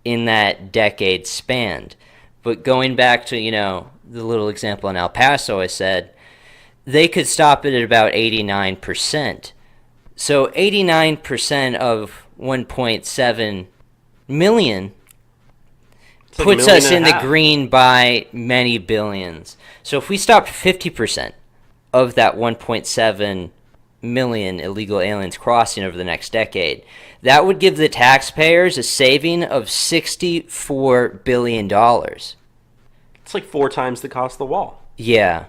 in that decade spanned. But going back to, the little example in El Paso I said, they could stop it at about 89%. So 89% of 1.7 million puts us in the green by many billions. So if we stopped 50% of that 1.7 million illegal aliens crossing over the next decade, that would give the taxpayers a saving of $64 billion. It's like 4 times the cost of the wall. Yeah.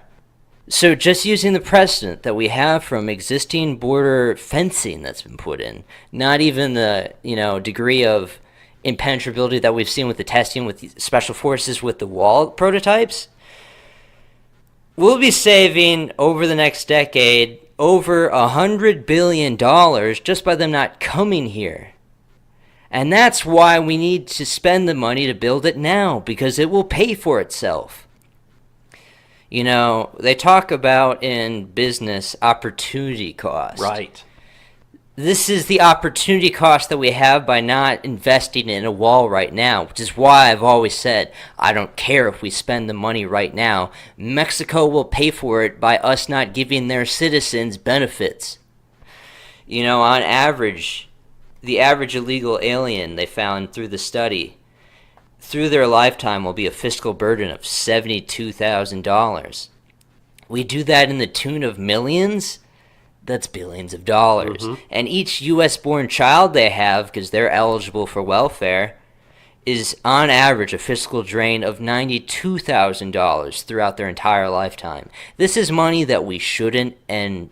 So just using the precedent that we have from existing border fencing that's been put in, not even the, degree of impenetrability that we've seen with the testing with special forces with the wall prototypes, we'll be saving over the next decade over $100 billion just by them not coming here. And that's why we need to spend the money to build it now, because it will pay for itself. They talk about in business opportunity cost. Right. This is the opportunity cost that we have by not investing in a wall right now, which is why I've always said, I don't care if we spend the money right now. Mexico will pay for it by us not giving their citizens benefits. On average, the average illegal alien they found through the study, through their lifetime, will be a fiscal burden of $72,000. We do that in the tune of millions. That's billions of dollars. Mm-hmm. And each U.S.-born child they have, because they're eligible for welfare, is on average a fiscal drain of $92,000 throughout their entire lifetime. This is money that we shouldn't and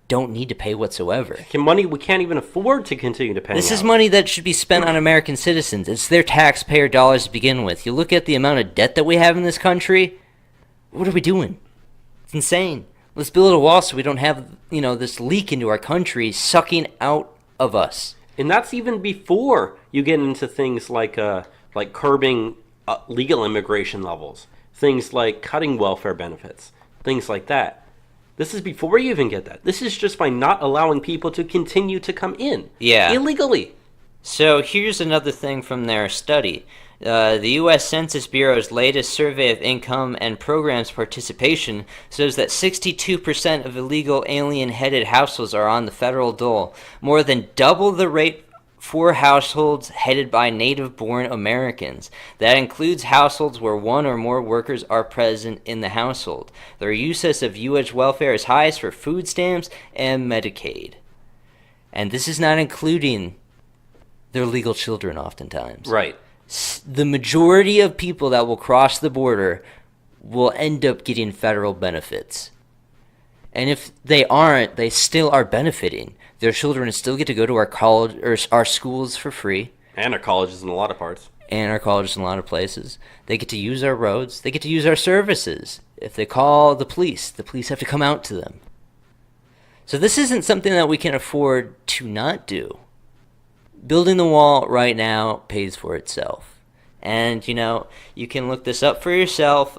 don't need to pay whatsoever. Money we can't even afford to continue to pay. This is money that should be spent on American citizens. It's their taxpayer dollars to begin with. You look at the amount of debt that we have in this country, what are we doing? It's insane. Let's build a wall so we don't have, this leak into our country sucking out of us. And that's even before you get into things like curbing legal immigration levels, things like cutting welfare benefits, things like that. This is before you even get that. This is just by not allowing people to continue to come in illegally. So here's another thing from their study. The U.S. Census Bureau's latest survey of income and programs participation shows that 62% of illegal alien-headed households are on the federal dole, more than double the rate for households headed by native-born Americans. That includes households where one or more workers are present in the household. Their usage of U.S. welfare is highest for food stamps and Medicaid. And this is not including their legal children oftentimes. Right. The majority of people that will cross the border will end up getting federal benefits. And if they aren't, they still are benefiting. Their children still get to go to our college or our schools for free. And our colleges in a lot of parts. And our colleges in a lot of places. They get to use our roads. They get to use our services. If they call the police have to come out to them. So this isn't something that we can afford to not do. Building the wall right now pays for itself. And, you can look this up for yourself.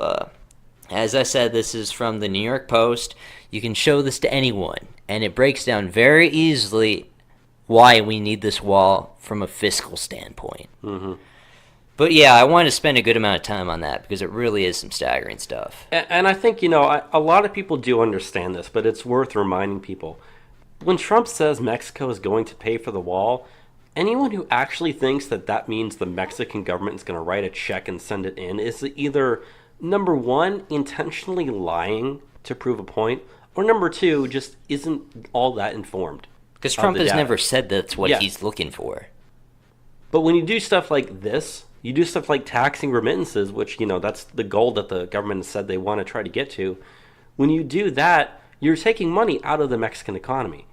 As I said, this is from the New York Post. You can show this to anyone. And it breaks down very easily why we need this wall from a fiscal standpoint. Mm-hmm. But yeah, I wanted to spend a good amount of time on that because it really is some staggering stuff. And I think, a lot of people do understand this, but it's worth reminding people. When Trump says Mexico is going to pay for the wall, anyone who actually thinks that means the Mexican government is going to write a check and send it in is either, number one, intentionally lying to prove a point, or number two, just isn't all that informed. Because Trump has never said that's what he's looking for. But when you do stuff like this, you do stuff like taxing remittances, which, that's the goal that the government has said they want to try to get to. When you do that, you're taking money out of the Mexican economy.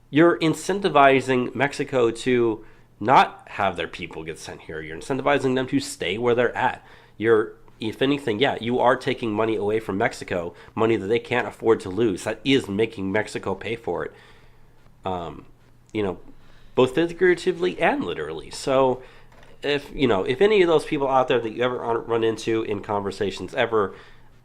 You're incentivizing Mexico to not have their people get sent here. You're incentivizing them to stay where they're at. If anything, you are taking money away from Mexico, money that they can't afford to lose. That is making Mexico pay for it, both figuratively and literally. So if any of those people out there that you ever run into in conversations ever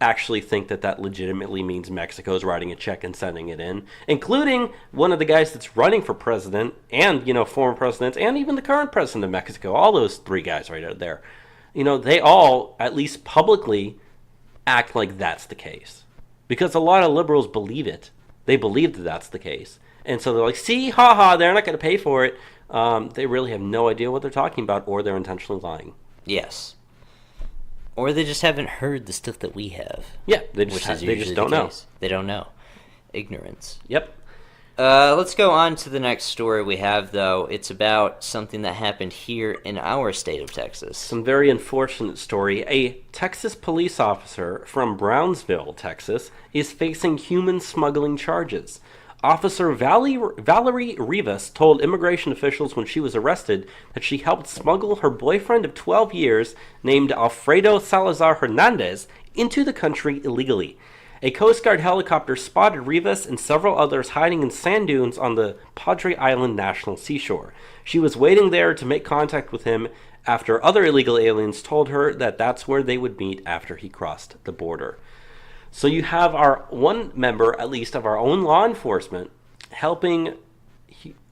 actually think that that legitimately means Mexico's writing a check and sending it in, including one of the guys that's running for president and, former presidents and even the current president of Mexico, all those three guys right out there. They all, at least publicly, act like that's the case. Because a lot of liberals believe it. They believe that that's the case. And so they're like, see, haha, they're not going to pay for it. They really have no idea what they're talking about, or they're intentionally lying. Yes. Or they just haven't heard the stuff that we have. Yeah, they just don't know. They don't know. Ignorance. Yep. Let's go on to the next story we have, though. It's about something that happened here in our state of Texas. Some very unfortunate story. A Texas police officer from Brownsville, Texas, is facing human smuggling charges. Officer Valerie Rivas told immigration officials when she was arrested that she helped smuggle her boyfriend of 12 years, named Alfredo Salazar Hernandez, into the country illegally. A Coast Guard helicopter spotted Rivas and several others hiding in sand dunes on the Padre Island National Seashore. She was waiting there to make contact with him after other illegal aliens told her that that's where they would meet after he crossed the border. So you have our one member, at least, of our own law enforcement helping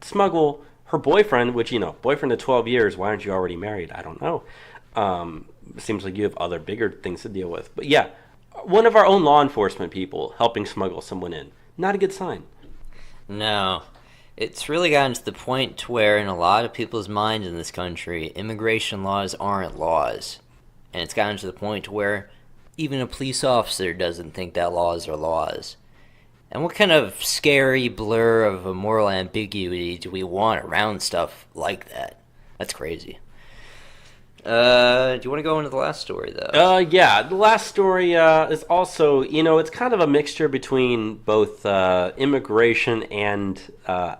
smuggle her boyfriend, which, boyfriend of 12 years, why aren't you already married? I don't know. Seems like you have other bigger things to deal with. But yeah, one of our own law enforcement people helping smuggle someone in. Not a good sign. No. It's really gotten to the point to where in a lot of people's minds in this country, immigration laws aren't laws. And it's gotten to the point to where even a police officer doesn't think that laws are laws. And what kind of scary blur of a moral ambiguity do we want around stuff like that? That's crazy. Do you want to go into the last story, though? Yeah, the last story is also, it's kind of a mixture between both immigration and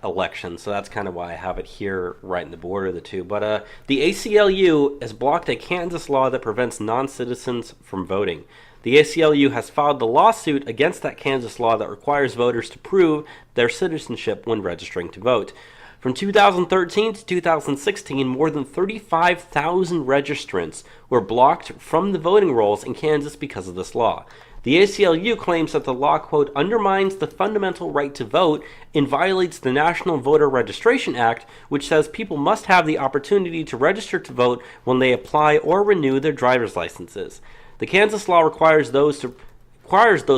election. So that's kind of why I have it here right in the border of the two. But the ACLU has blocked a Kansas law that prevents non-citizens from voting. The ACLU has filed the lawsuit against that Kansas law that requires voters to prove their citizenship when registering to vote. From 2013 to 2016, more than 35,000 registrants were blocked from the voting rolls in Kansas because of this law. The ACLU claims that the law, quote, undermines the fundamental right to vote and violates the National Voter Registration Act, which says people must have the opportunity to register to vote when they apply or renew their driver's licenses. The Kansas law requires those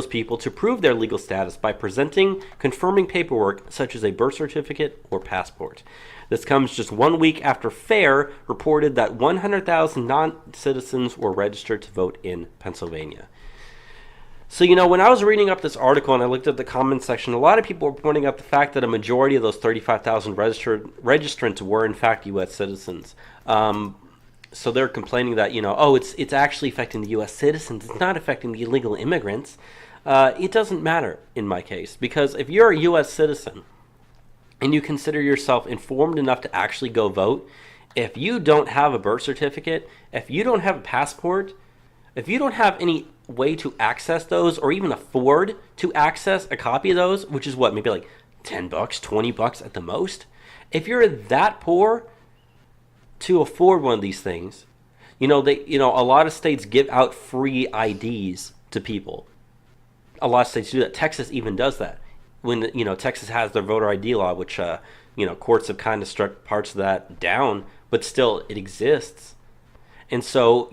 people to prove their legal status by presenting confirming paperwork such as a birth certificate or passport. This comes just 1 week after FAIR reported that 100,000 non-citizens were registered to vote in Pennsylvania. So, when I was reading up this article and I looked at the comments section, a lot of people were pointing out the fact that a majority of those 35,000 registrants were in fact U.S. citizens. So they're complaining that, it's actually affecting the U.S. citizens. It's not affecting the illegal immigrants. It doesn't matter in my case, because if you're a U.S. citizen and you consider yourself informed enough to actually go vote, if you don't have a birth certificate, if you don't have a passport, if you don't have any way to access those or even afford to access a copy of those, which is what, maybe like $10, $20 at the most, if you're that poor to afford one of these things, a lot of states give out free IDs to people. A lot of states do that. Texas even does that. When, Texas has their voter ID law, which, courts have kind of struck parts of that down, but still it exists. And so,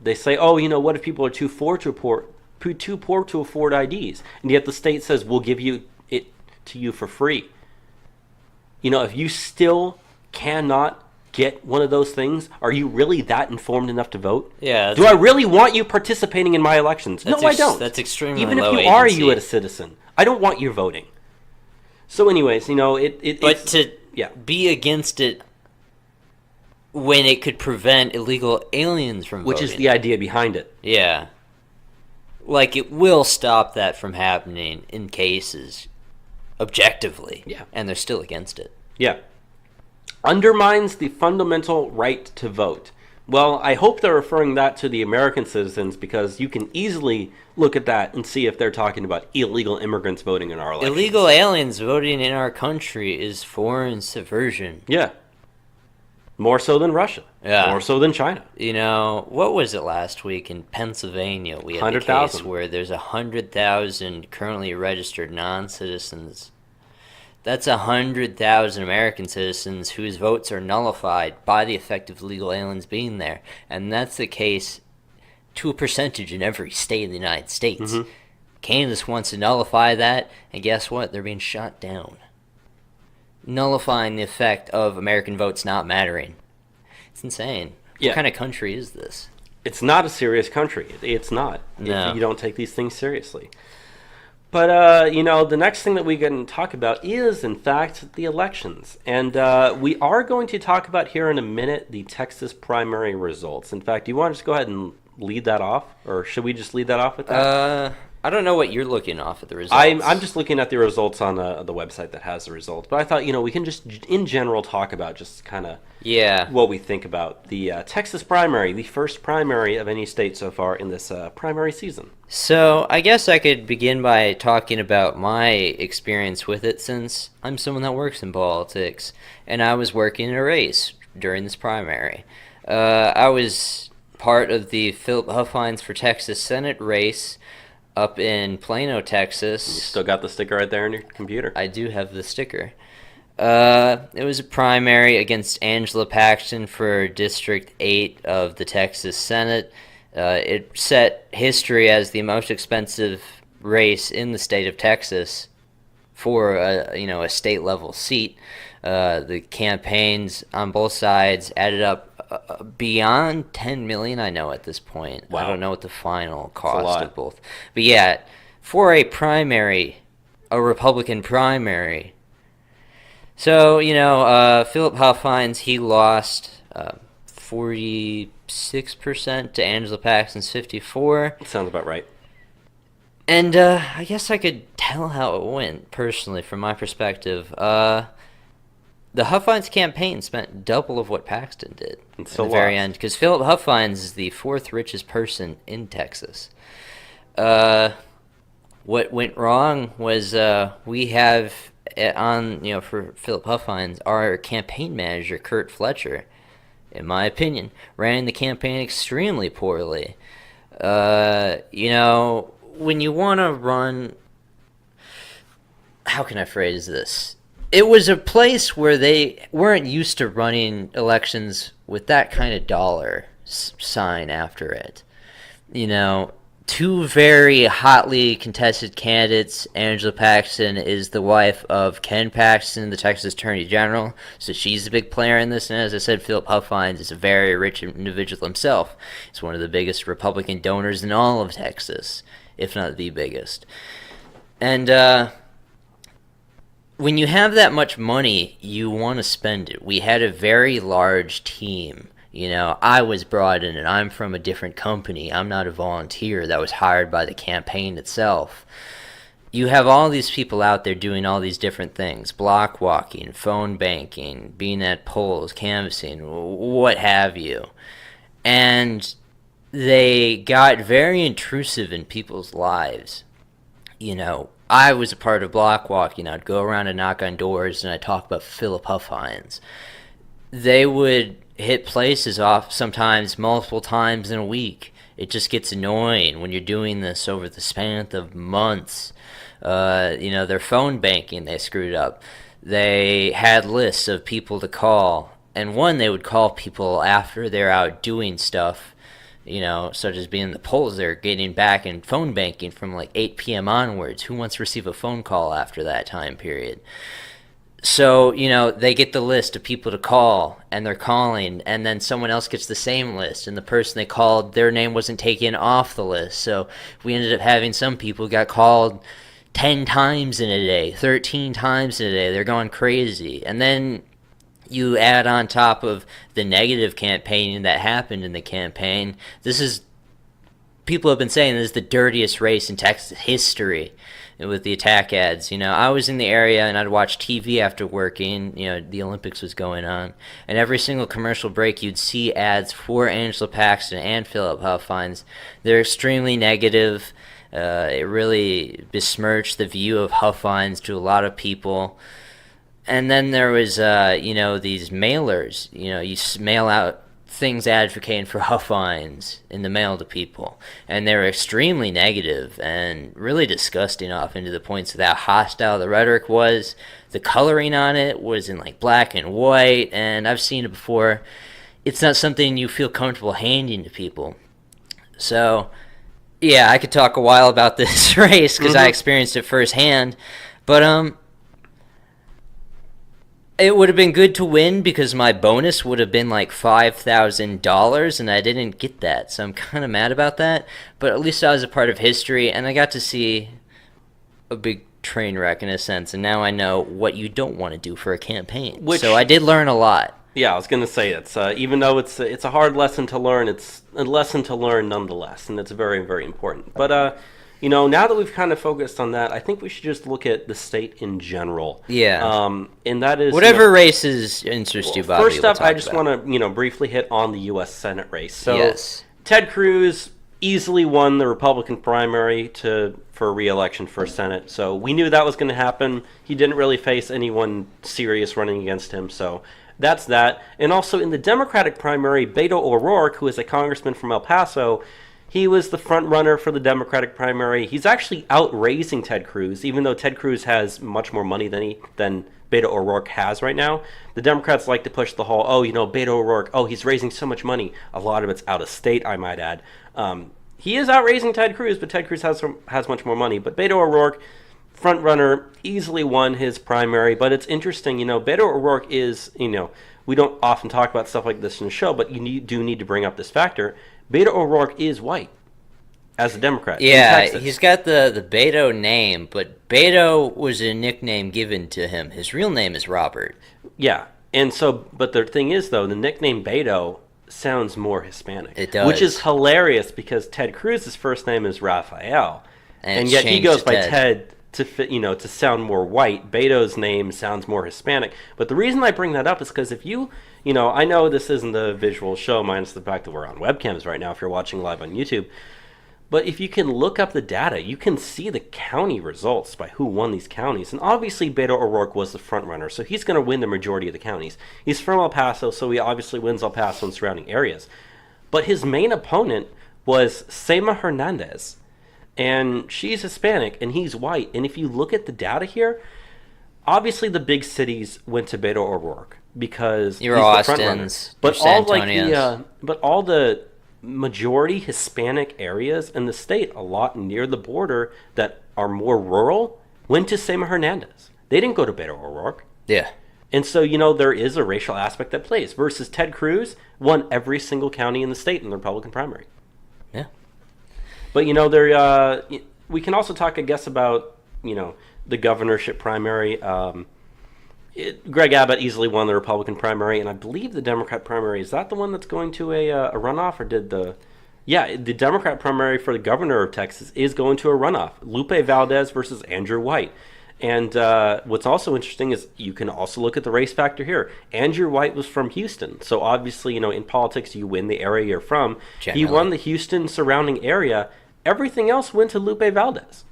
they say, what if people are too poor to afford IDs? And yet the state says, we'll give you it to you for free. If you still cannot get one of those things, are you really that informed enough to vote? Yeah. Do I really want you participating in my elections? No, I don't. That's extremely even low if you are a agency. U.S. citizen, I don't want you voting. So, anyways, But to be against it when it could prevent illegal aliens from voting. Which is the idea behind it. Yeah. Like, it will stop that from happening in cases, objectively. Yeah. And they're still against it. Yeah. Undermines the fundamental right to vote. Well, I hope they're referring that to the American citizens, because you can easily look at that and see if they're talking about illegal immigrants voting in our elections. Illegal aliens voting in our country is foreign subversion. Yeah. More so than Russia. Yeah. More so than China. You know, what was it last week in Pennsylvania? We had the 100,000. case where there's 100,000 currently registered non-citizens. That's 100,000 American citizens whose votes are nullified by the effect of legal aliens being there. And that's the case to a percentage in every state of the United States. Mm-hmm. Kansas wants to nullify that, and guess what? They're being shot down. Nullifying the effect of American votes not mattering. It's insane. Yeah. What kind of country is this? It's not a serious country. It's not. No. If you don't take these things seriously. But, you know, the next thing that we can talk about is, in fact, the elections. And we are going to talk about here in a minute the Texas primary results. In fact, do you want to just go ahead and lead that off? Or should we just lead that off with that? I don't know what you're looking off at the results. I'm just looking at the results on the website that has the results. But I thought, you know, we can just, in general, talk about just kind of what we think about the Texas primary, the first primary of any state so far in this primary season. So I guess I could begin by talking about my experience with it, since I'm someone that works in politics, and I was working in a race during this primary. I was part of the Philip Huffines for Texas Senate race up in Plano, Texas. You still got the sticker right there on your computer. I do have the sticker. It was a primary against Angela Paxton for District 8 of the Texas Senate. It set history as the most expensive race in the state of Texas for a state-level seat. The campaigns on both sides added up beyond $10 million, I know, at this point. Wow. I don't know what the final cost of both. But yeah, for a primary, a Republican primary. So, Philip Huffines, he lost 46% to Angela Paxton's 54%. Sounds about right. And I guess I could tell how it went, personally, from my perspective. The Huffines campaign spent double of what Paxton did at the very end, because Philip Huffines is the fourth richest person in Texas. What went wrong was we have for Philip Huffines, our campaign manager, Kurt Fletcher, in my opinion, ran the campaign extremely poorly. When you want to run... How can I phrase this? It was a place where they weren't used to running elections with that kind of dollar sign after it. Two very hotly contested candidates. Angela Paxton is the wife of Ken Paxton, the Texas Attorney General, so she's a big player in this. And as I said, Philip Huffines is a very rich individual himself. He's one of the biggest Republican donors in all of Texas, if not the biggest. And when you have that much money, you want to spend it. We had a very large team. I was brought in, and I'm from a different company. I'm not a volunteer that was hired by the campaign itself. You have all these people out there doing all these different things. Block walking, phone banking, being at polls, canvassing, what have you. And they got very intrusive in people's lives. I was a part of block walking. I'd go around and knock on doors, and I'd talk about Philip Huffines. They would hit places off sometimes multiple times in a week. It just gets annoying when you're doing this over the span of months. Their phone banking, they screwed up. They had lists of people to call, and they would call people after they're out doing stuff, such as being in the polls. They're getting back and phone banking from like 8 p.m. onwards. Who wants to receive a phone call after that time period? So, they get the list of people to call, and they're calling, and then someone else gets the same list, and the person they called, their name wasn't taken off the list. So we ended up having some people got called 10 times in a day, 13 times in a day. They're going crazy. And then you add on top of the negative campaigning that happened in the campaign. People have been saying this is the dirtiest race in Texas history with the attack ads. I was in the area and I'd watch TV after working. The Olympics was going on. And every single commercial break, you'd see ads for Angela Paxton and Philip Huffines. They're extremely negative. It really besmirched the view of Huffines to a lot of people. And then there was, these mailers. You mail out things advocating for huffines in the mail to people. And they were extremely negative and really disgusting, often to the points of how hostile the rhetoric was. The coloring on it was in like black and white, and I've seen it before. It's not something you feel comfortable handing to people. So, yeah, I could talk a while about this race because I experienced it firsthand. But, it would have been good to win because my bonus would have been like $5,000, and I didn't get that. So I'm kind of mad about that. But at least I was a part of history, and I got to see a big train wreck in a sense. And now I know what you don't want to do for a campaign. So I did learn a lot. Yeah, I was going to say it's even though it's a hard lesson to learn, it's a lesson to learn nonetheless, and it's very, very important. But now that we've kind of focused on that, I think we should just look at the state in general. Yeah. And that is whatever races interest you, Bobby. First up, I just want to briefly hit on the U.S. Senate race. So yes. Ted Cruz easily won the Republican primary for re-election for Senate. So we knew that was going to happen. He didn't really face anyone serious running against him. So that's that. And also in the Democratic primary, Beto O'Rourke, who is a congressman from El Paso, he was the front runner for the Democratic primary. He's actually outraising Ted Cruz, even though Ted Cruz has much more money than Beto O'Rourke has right now. The Democrats like to push the whole, Beto O'Rourke, he's raising so much money. A lot of it's out of state, I might add. He is outraising Ted Cruz, but Ted Cruz has much more money. But Beto O'Rourke, front runner, easily won his primary. But it's interesting, Beto O'Rourke is, we don't often talk about stuff like this in the show, but you do need to bring up this factor. Beto O'Rourke is white as a Democrat. Yeah, he's got the Beto name, but Beto was a nickname given to him. His real name is Robert. Yeah, and so, but the thing is, though, the nickname Beto sounds more Hispanic. It does. Which is hilarious because Ted Cruz's first name is Rafael. And yet he goes by Ted to fit, to sound more white. Beto's name sounds more Hispanic. But the reason I bring that up is because if you I know this isn't a visual show, minus the fact that we're on webcams right now if you're watching live on YouTube. But if you can look up the data, you can see the county results by who won these counties. And obviously Beto O'Rourke was the front runner, so he's going to win the majority of the counties. He's from El Paso, so he obviously wins El Paso and surrounding areas. But his main opponent was Sema Hernandez. And she's Hispanic, and he's white. And if you look at the data here, obviously the big cities went to Beto O'Rourke because he's the front runner. But all the majority Hispanic areas in the state, a lot near the border that are more rural, went to Sema Hernandez. They didn't go to Beto O'Rourke. Yeah. And so, there is a racial aspect that plays. Versus Ted Cruz won every single county in the state in the Republican primary. Yeah. But, we can also talk, I guess, about, the governorship primary. Greg Abbott easily won the Republican primary, and I believe the Democrat primary, is that the one that's going to a runoff, or the Democrat primary for the governor of Texas is going to a runoff. Lupe Valdez versus Andrew White. And what's also interesting is you can also look at the race factor here. Andrew White was from Houston, so obviously, in politics, you win the area you're from. Generally. He won the Houston surrounding area. Everything else went to Lupe Valdez.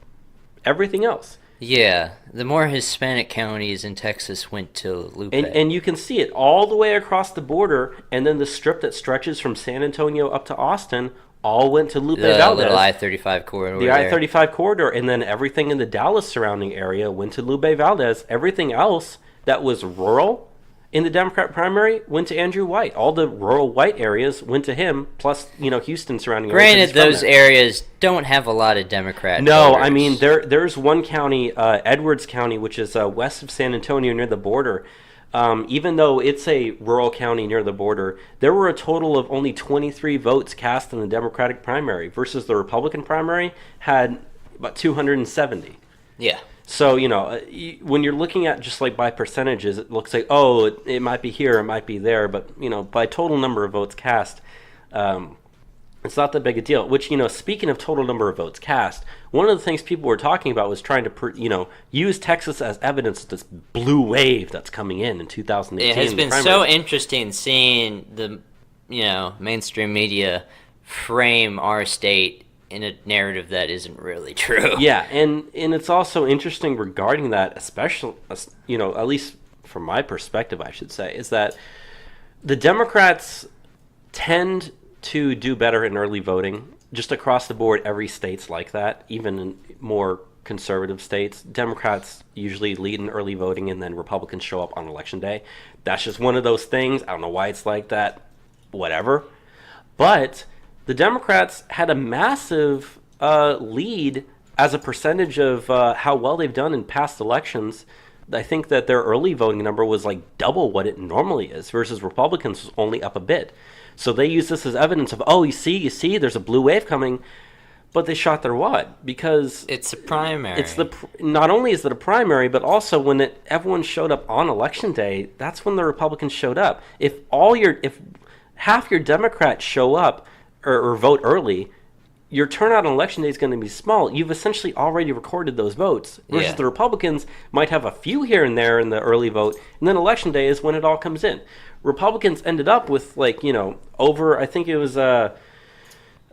Everything else. Yeah, the more Hispanic counties in Texas went to Lupe. And you can see it all the way across the border, and then the strip that stretches from San Antonio up to Austin all went to Lupe Valdez. The little I-35 corridor. The I-35 corridor, and then everything in the Dallas surrounding area went to Lupe Valdez. Everything else that was rural in the Democrat primary went to Andrew White. All the rural white areas went to him, plus, Houston surrounding areas. Granted, those areas don't have a lot of Democrat No, voters. I mean, there's one county, Edwards County, which is west of San Antonio near the border. Even though it's a rural county near the border, there were a total of only 23 votes cast in the Democratic primary versus the Republican primary had about 270. Yeah. So, when you're looking at just like by percentages, it looks like, it might be here, it might be there. But, by total number of votes cast, it's not that big a deal. Which, speaking of total number of votes cast, one of the things people were talking about was trying to, use Texas as evidence of this blue wave that's coming in 2018. It has been so interesting seeing the, mainstream media frame our state in a narrative that isn't really true. Yeah, and it's also interesting regarding that, especially, at least from my perspective, I should say, is that the Democrats tend to do better in early voting. Just across the board, every state's like that, even in more conservative states. Democrats usually lead in early voting, and then Republicans show up on election day. That's just one of those things. I don't know why it's like that. Whatever. But the Democrats had a massive lead as a percentage of how well they've done in past elections. I think that their early voting number was like double what it normally is, versus Republicans was only up a bit. So they use this as evidence of, oh, you see, there's a blue wave coming, but they shot their wad because it's a primary. Not only is it a primary, but also when everyone showed up on election day, that's when the Republicans showed up. If half your Democrats show up or vote early, your turnout on election day is going to be small. You've essentially already recorded those votes. Versus the Republicans might have a few here and there in the early vote, and then election day is when it all comes in. Republicans ended up with over, I think it was, or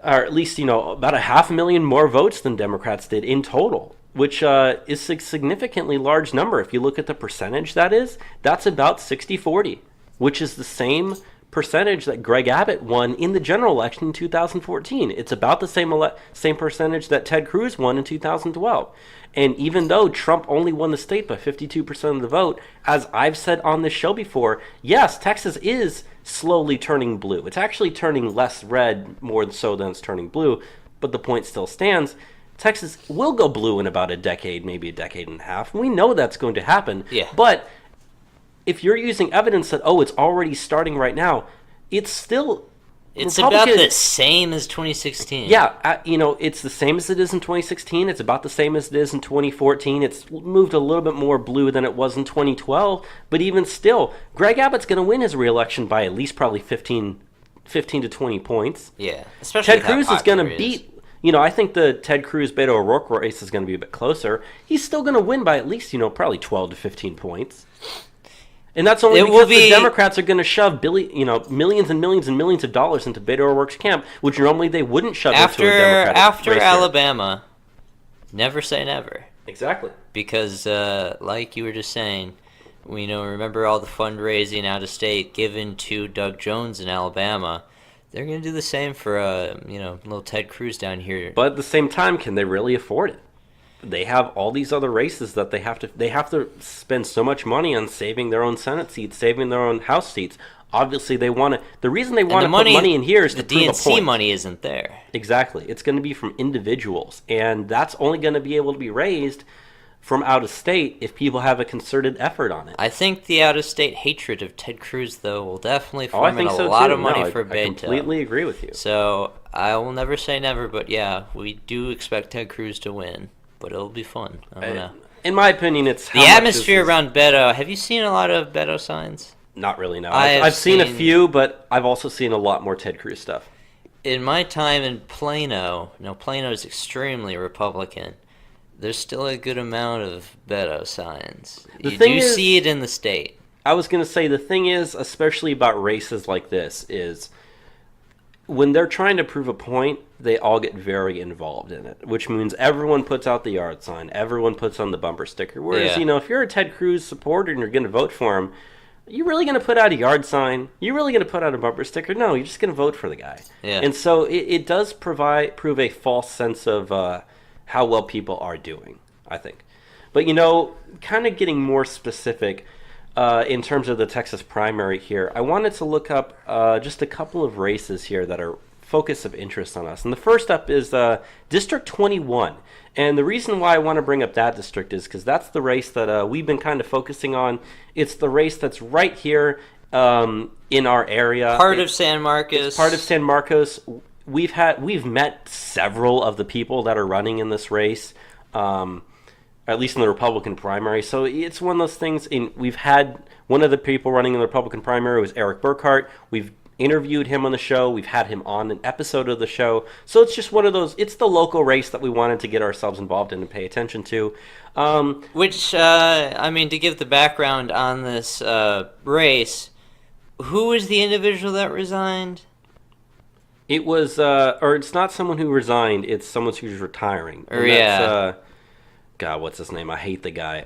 at least, about 500,000 more votes than Democrats did in total, which is a significantly large number. If you look at the percentage that's about 60-40, which is the same percentage that Greg Abbott won in the general election in 2014. It's about the same percentage that Ted Cruz won in 2012. And even though Trump only won the state by 52% of the vote, as I've said on this show before, yes, Texas is slowly turning blue. It's actually turning less red more so than it's turning blue, but the point still stands. Texas will go blue in about a decade, maybe a decade and a half. We know that's going to happen. Yeah. But if you're using evidence that, it's already starting right now, it's still... It's about the same as 2016. Yeah, it's the same as it is in 2016. It's about the same as it is in 2014. It's moved a little bit more blue than it was in 2012. But even still, Greg Abbott's going to win his re-election by at least probably 15 to 20 points. Yeah, especially Ted Cruz is going to beat... I think the Ted Cruz Beto O'Rourke race is going to be a bit closer. He's still going to win by at least, probably 12 to 15 points. And that's only because the Democrats are going to shove millions and millions and millions of dollars into Beto O'Rourke's camp, which normally they wouldn't shove into a Democratic after race Alabama. Never say never. Exactly. Because, like you were just saying, remember all the fundraising out of state given to Doug Jones in Alabama. They're going to do the same for little Ted Cruz down here. But at the same time, can they really afford it? They have all these other races that they have to spend so much money on saving their own Senate seats, saving their own House seats. Obviously, they want to. The reason they want to put money in here is to prove a point. The DNC money isn't there. Exactly, it's going to be from individuals, and that's only going to be able to be raised from out of state if people have a concerted effort on it. I think the out of state hatred of Ted Cruz, though, will definitely form in a lot of money for Beto. I completely agree with you. So I will never say never, but yeah, we do expect Ted Cruz to win. But it'll be fun. I don't know. In my opinion, it's the atmosphere around Beto. Have you seen a lot of Beto signs? Not really, no. I've seen a few, but I've also seen a lot more Ted Cruz stuff. In my time in Plano, Plano is extremely Republican. There's still a good amount of Beto signs. You do see it in the state. I was going to say, the thing is, especially about races like this, is when they're trying to prove a point, they all get very involved in it, which means everyone puts out the yard sign, everyone puts on the bumper sticker. Whereas, if you're a Ted Cruz supporter and you're going to vote for him, you really going to put out a yard sign? You really going to put out a bumper sticker? No, you're just going to vote for the guy. Yeah. And so it does prove a false sense of how well people are doing, I think. But, kind of getting more specific in terms of the Texas primary here, I wanted to look up just a couple of races here that are focus of interest on us. And the first up is District 21. And the reason why I want to bring up that district is because that's the race that we've been kind of focusing on. It's the race that's right here in our area. Part of San Marcos. It's part of San Marcos. We've met several of the people that are running in this race, at least in the Republican primary. So it's one of those things. We've had one of the people running in the Republican primary was Eric Burkhart. We've interviewed him on the show. We've had him on an episode of the show. So it's just one of those, it's the local race that we wanted to get ourselves involved in and pay attention to. To give the background on this race, who was the individual that resigned? It was, it's not someone who resigned, it's someone who's retiring. God, what's his name? I hate the guy.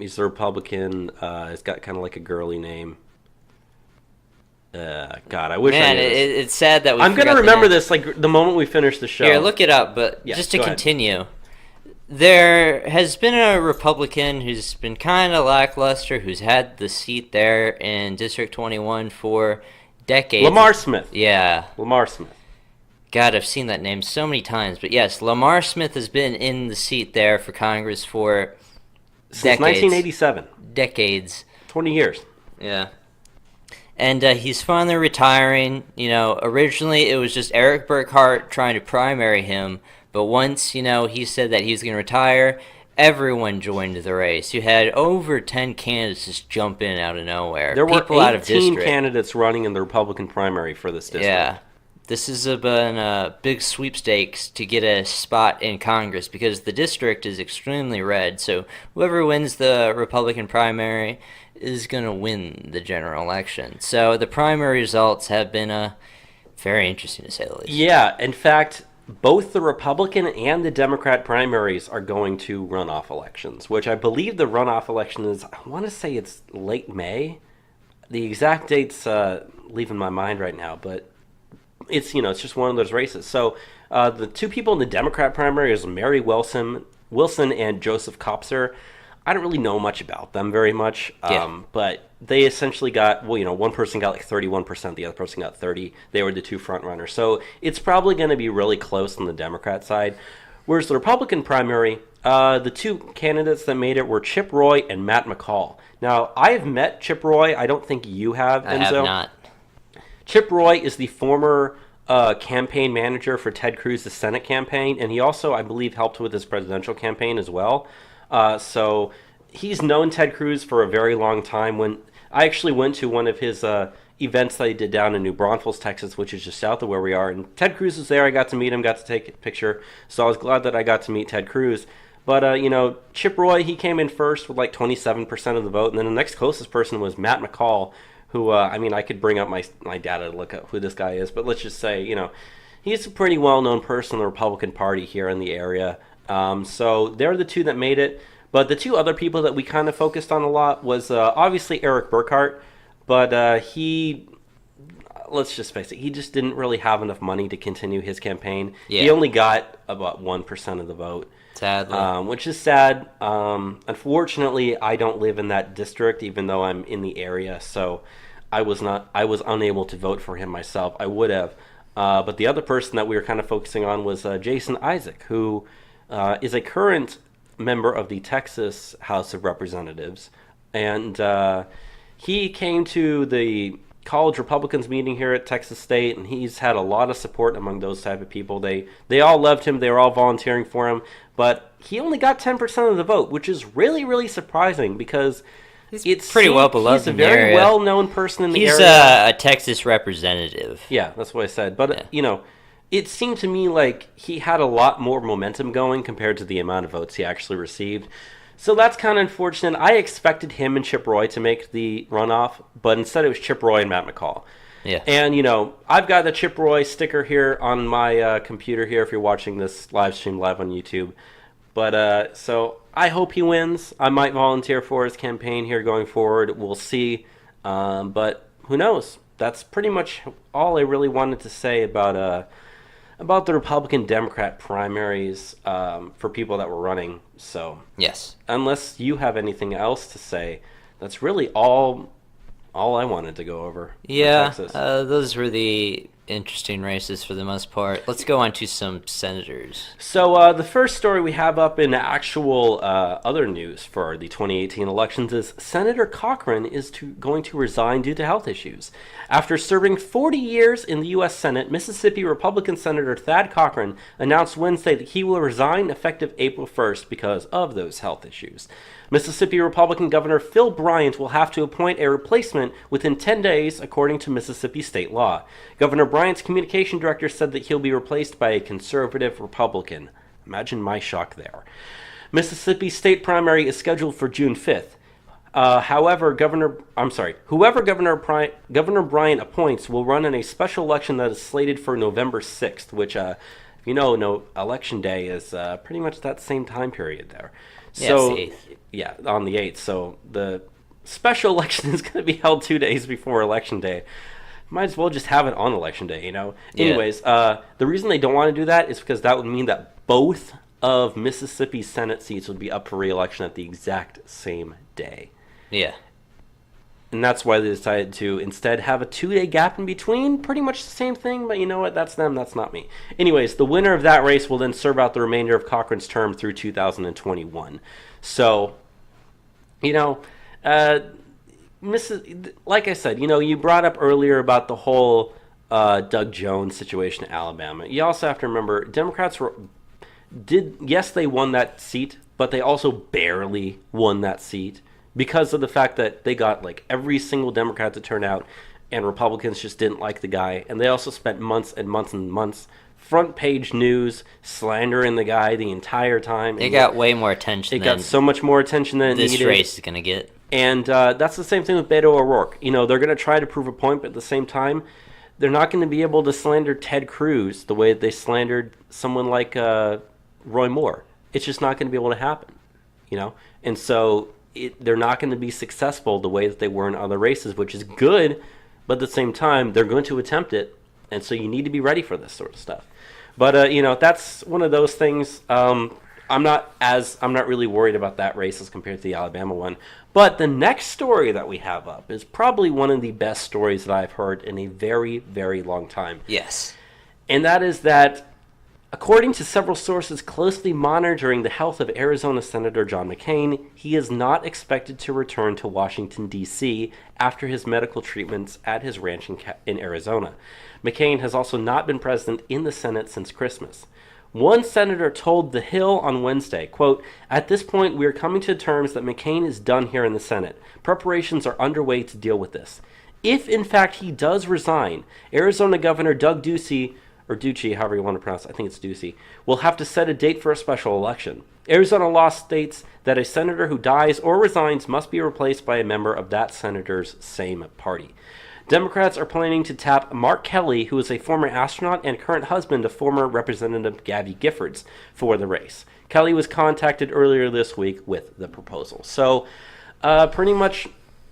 He's a Republican. He's got kind of like a girly name. God, I wish I Man, knew this. it's sad that we I'm going to forgot the remember name. this like the moment we finish the show. Here, look it up, but Yeah, just to go ahead. continue. There has been a Republican who's been kind of lackluster, who's had the seat there in District 21 for decades. Lamar Smith. Yeah. Lamar Smith. God, I've seen that name so many times. But yes, Lamar Smith has been in the seat there for Congress for Since decades. 1987. Decades. 20 years. Yeah. And he's finally retiring. You know, originally it was just Eric Burkhart trying to primary him. But once, you know, he said that he was going to retire, everyone joined the race. You had over 10 candidates just jump in out of nowhere. There were People out of 18 district. candidates running in the Republican primary for this district. Yeah. This has been a big sweepstakes to get a spot in Congress because the district is extremely red. So whoever wins the Republican primary is going to win the general election. So the primary results have been very interesting to say the least. Yeah, in fact, both the Republican and the Democrat primaries are going to runoff elections, which I believe the runoff election is, I want to say it's late May. The exact date's leaving my mind right now, but it's, it's just one of those races. So the two people in the Democrat primary is Mary Wilson and Joseph Kopser. I don't really know much about them very much, but they essentially got, one person got like 31%, the other person got 30%. They were the two front runners. So it's probably going to be really close on the Democrat side. Whereas the Republican primary, the two candidates that made it were Chip Roy and Matt McCall. Now, I have met Chip Roy. I don't think you have, Enzo. I have not. Chip Roy is the former campaign manager for Ted Cruz's Senate campaign, and he also, I believe, helped with his presidential campaign as well. So he's known Ted Cruz for a very long time. When I actually went to one of his events that he did down in New Braunfels, Texas, which is just south of where we are, and Ted Cruz was there. I got to meet him, got to take a picture. So I was glad that I got to meet Ted Cruz. But, Chip Roy, he came in first with like 27% of the vote, and then the next closest person was Matt McCall, who, I could bring up my data to look up who this guy is, but let's just say, he's a pretty well-known person in the Republican Party here in the area. So they're the two that made it. But the two other people that we kind of focused on a lot was obviously Eric Burkhart, but let's just face it, he just didn't really have enough money to continue his campaign. Yeah. He only got about 1% of the vote. Sadly. Which is sad. Unfortunately, I don't live in that district, even though I'm in the area, so I was unable to vote for him myself. I would have. But the other person that we were kind of focusing on was Jason Isaac, who is a current member of the Texas House of Representatives. And he came to the college Republicans meeting here at Texas State, and he's had a lot of support among those type of people. They all loved him. They were all volunteering for him. But he only got 10% of the vote, which is really, really surprising because it's pretty well beloved. He's a in the very area. well-known person in the He's area. a Texas representative. Yeah, that's what I said. But, Yeah. It seemed to me like he had a lot more momentum going compared to the amount of votes he actually received. So that's kind of unfortunate. I expected him and Chip Roy to make the runoff, but instead it was Chip Roy and Matt McCall. Yeah. And, I've got the Chip Roy sticker here on my computer here if you're watching this live stream live on YouTube. But, so I hope he wins. I might volunteer for his campaign here going forward. We'll see. But who knows? That's pretty much all I really wanted to say about the Republican-Democrat primaries for people that were running. So, Yes. unless you have anything else to say, that's really all I wanted to go over. for Yeah, Texas. those were the interesting races for the most part. Let's go on to some senators. So the first story we have up in actual other news for the 2018 elections is Senator Cochran is going to resign due to health issues. After serving 40 years in the U.S. Senate, Mississippi Republican Senator Thad Cochran announced Wednesday that he will resign effective April 1st because of those health issues. Mississippi Republican Governor Phil Bryant will have to appoint a replacement within 10 days, according to Mississippi state law. Governor Bryant's communication director said that he'll be replaced by a conservative Republican. Imagine my shock there. Mississippi's state primary is scheduled for June 5th. However, whoever Governor Bryant appoints will run in a special election that is slated for November 6th, which, if you know, election day is pretty much that same time period there. So, it's the 8th. yeah, on the 8th. So the special election is going to be held 2 days before Election Day. Might as well just have it on Election Day, Yeah. Anyways, the reason they don't want to do that is because that would mean that both of Mississippi's Senate seats would be up for re-election at the exact same day. Yeah. And that's why they decided to instead have a 2-day gap in between. Pretty much the same thing, but you know what? That's them, that's not me. Anyways, the winner of that race will then serve out the remainder of Cochran's term through 2021. So, like I said, you brought up earlier about the whole Doug Jones situation in Alabama. You also have to remember, Democrats they won that seat, but they also barely won that seat because of the fact that they got like every single Democrat to turn out, and Republicans just didn't like the guy. And they also spent months and months and months front page news slandering the guy the entire time. It got way more attention. It got so much more attention than it this needed. race is going to get. And that's the same thing with Beto O'Rourke. They're going to try to prove a point, but at the same time, they're not going to be able to slander Ted Cruz the way that they slandered someone like Roy Moore. It's just not going to be able to happen, And so they're not going to be successful the way that they were in other races, which is good, but at the same time, they're going to attempt it, and so you need to be ready for this sort of stuff. But that's one of those things. I'm not really worried about that race as compared to the Alabama one. But the next story that we have up is probably one of the best stories that I've heard in a very, very long time. Yes. And that is that, according to several sources closely monitoring the health of Arizona Senator John McCain, he is not expected to return to Washington, D.C. after his medical treatments at his ranch in Arizona. McCain has also not been present in the Senate since Christmas. One senator told The Hill on Wednesday, quote, "At this point, we are coming to terms that McCain is done here in the Senate. Preparations are underway to deal with this. If, in fact, he does resign, Arizona Governor Doug Ducey, or Ducey, however you want to pronounce it, I think it's Ducey, will have to set a date for a special election. Arizona law states that a senator who dies or resigns must be replaced by a member of that senator's same party. Democrats are planning to tap Mark Kelly, who is a former astronaut and current husband of former Representative Gabby Giffords, for the race. Kelly was contacted earlier this week with the proposal." So, pretty much,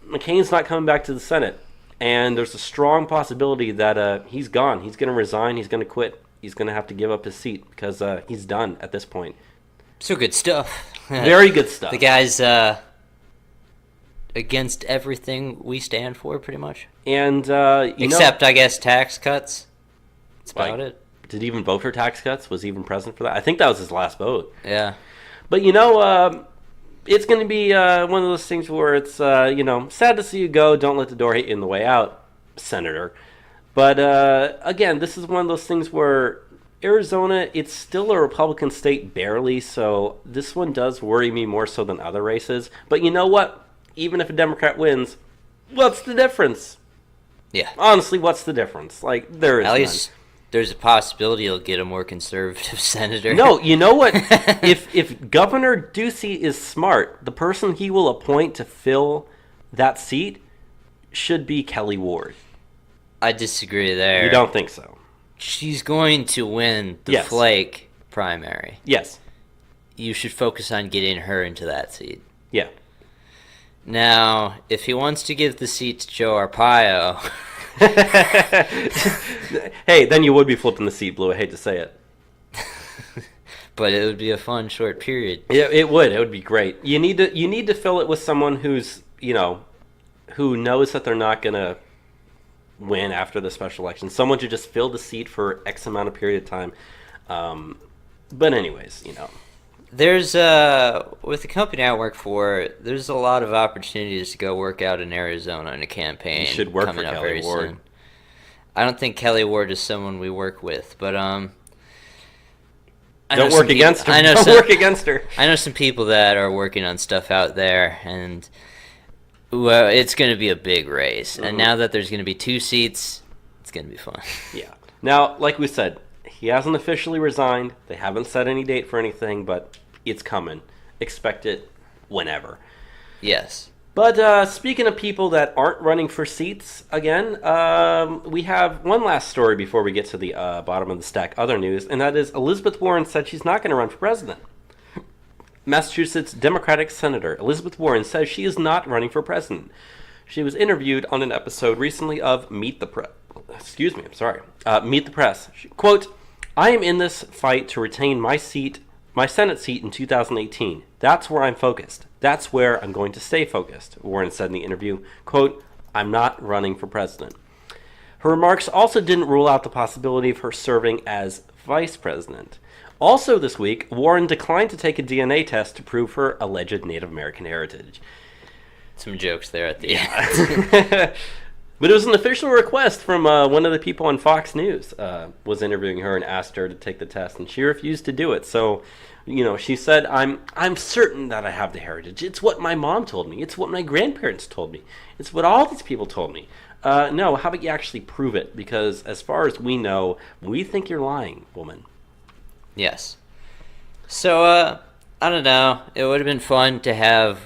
McCain's not coming back to the Senate. And there's a strong possibility that he's gone. He's going to resign. He's going to quit. He's going to have to give up his seat because he's done at this point. So good stuff. Very good stuff. The guy's against everything we stand for, pretty much. And except, I guess, tax cuts. That's about it. Did he even vote for tax cuts? Was he even present for that? I think that was his last vote. Yeah. But, it's going to be one of those things where it's, sad to see you go. Don't let the door hit you in the way out, Senator. But, again, this is one of those things where Arizona, it's still a Republican state barely, so this one does worry me more so than other races. But you know what? Even if a Democrat wins, what's the difference? Yeah. Honestly, what's the difference? Like, there is At none. least there's a possibility you'll get a more conservative senator. No, you know what? if Governor Ducey is smart, the person he will appoint to fill that seat should be Kelly Ward. I disagree there. You don't think so? She's going to win the Yes. Flake primary. Yes. You should focus on getting her into that seat. Yeah. Now, if he wants to give the seat to Joe Arpaio... Hey, then you would be flipping the seat, Blue. I hate to say it. But it would be a fun, short period. It would. It would be great. You need to fill it with someone who's, who knows that they're not going to win after the special election. Someone to just fill the seat for X amount of period of time. But anyways, There's, with the company I work for, there's a lot of opportunities to go work out in Arizona in a campaign. You should work coming for up Kelly very Ward. soon. I don't think Kelly Ward is someone we work with, but, Don't work against her. Don't work against her. I know some people that are working on stuff out there, and well, it's going to be a big race. Mm-hmm. And now that there's going to be 2 seats, it's going to be fun. Yeah. Now, like we said, he hasn't officially resigned. They haven't set any date for anything, but it's coming. Expect it whenever. Yes. But speaking of people that aren't running for seats, again, we have one last story before we get to the bottom of the stack, other news, and that is Elizabeth Warren said she's not going to run for president. Massachusetts Democratic Senator Elizabeth Warren says she is not running for president. She was interviewed on an episode recently of Meet the Press. Meet the Press. Quote, "I am in this fight to retain my Senate seat in 2018. That's where I'm focused. That's where I'm going to stay focused," Warren said in the interview. Quote, "I'm not running for president." Her remarks also didn't rule out the possibility of her serving as vice president. Also this week, Warren declined to take a DNA test to prove her alleged Native American heritage. Some jokes there at the end. But it was an official request from one of the people on Fox News was interviewing her and asked her to take the test, and she refused to do it. So, she said, I'm certain that I have the heritage. It's what my mom told me. It's what my grandparents told me. It's what all these people told me. No, how about you actually prove it? Because as far as we know, we think you're lying, woman. Yes. So, I don't know. It would have been fun to have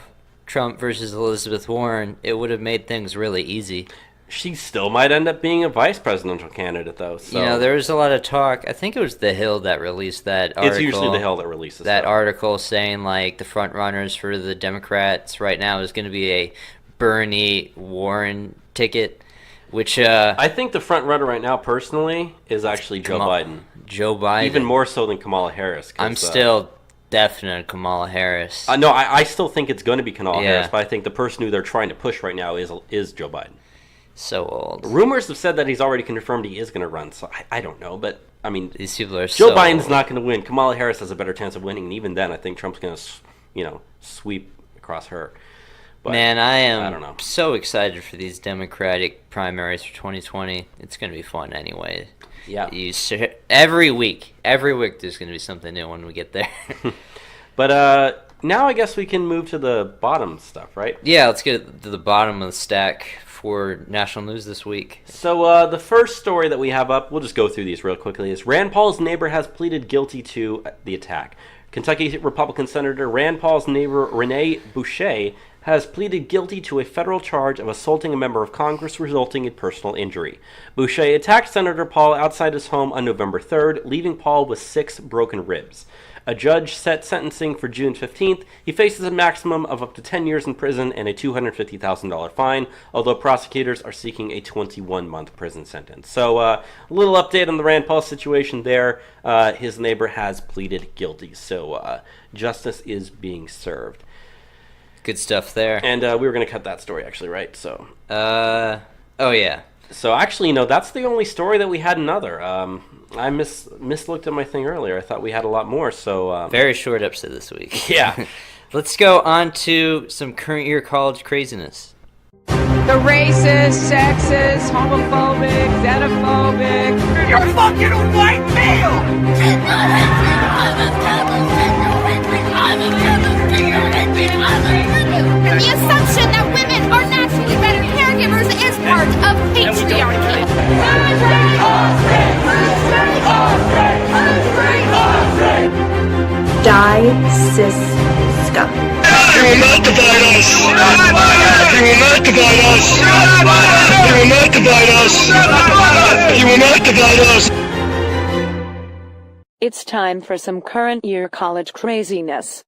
Trump versus Elizabeth Warren. It would have made things really easy. She still might end up being a vice presidential candidate, though. So. There was a lot of talk. I think it was The Hill that released that article. It's usually The Hill that releases that stuff. article saying, like, the front runners for the Democrats right now is going to be a Bernie Warren ticket, which... I think the front runner right now, personally, is actually Joe Biden. Joe Biden. Even more so than Kamala Harris. I'm still definite Kamala Harris. No, I still think it's going to be Kamala Harris, but I think the person who they're trying to push right now is Joe Biden. So old. Rumors have said that he's already confirmed he is going to run, so I don't know, but I mean, these people are Joe Biden's not going to win. Kamala Harris has a better chance of winning, and even then, I think Trump's going to, sweep across her. But, man, I don't know. So excited for these Democratic primaries for 2020. It's going to be fun anyway. Yeah. Every week there's going to be something new when we get there. But now I guess we can move to the bottom stuff, right? Yeah, let's get to the bottom of the stack for national news this week. So the first story that we have up, we'll just go through these real quickly, is Rand Paul's neighbor has pleaded guilty to the attack. Kentucky Republican Senator Rand Paul's neighbor Rene Boucher has pleaded guilty to a federal charge of assaulting a member of Congress resulting in personal injury. Boucher attacked Senator Paul outside his home on November 3rd, leaving Paul with 6 broken ribs. A judge set sentencing for June 15th. He faces a maximum of up to 10 years in prison and a $250,000 fine, although prosecutors are seeking a 21-month prison sentence. So a little update on the Rand Paul situation there. His neighbor has pleaded guilty, so justice is being served. Good stuff there. And we were going to cut that story, actually, right? So. Oh, yeah. So, actually, that's the only story that we had another. I mislooked at my thing earlier. I thought we had a lot more, so... Very short episode this week. Yeah. Let's go on to some current year college craziness. The racist, sexist, homophobic, xenophobic. You're fucking a white male! The assumption that women are naturally better caregivers is part of patriarchy. Die, cis, scum. You will not divide us! You will not divide us! You will not divide us! You will not divide us! It's time for some current year college craziness.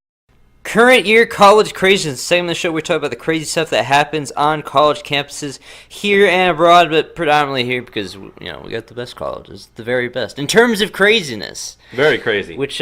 Current year college craziness. Segment of the show we talk about the crazy stuff that happens on college campuses here and abroad, but predominantly here because we got the best colleges, the very best in terms of craziness. Very crazy. Which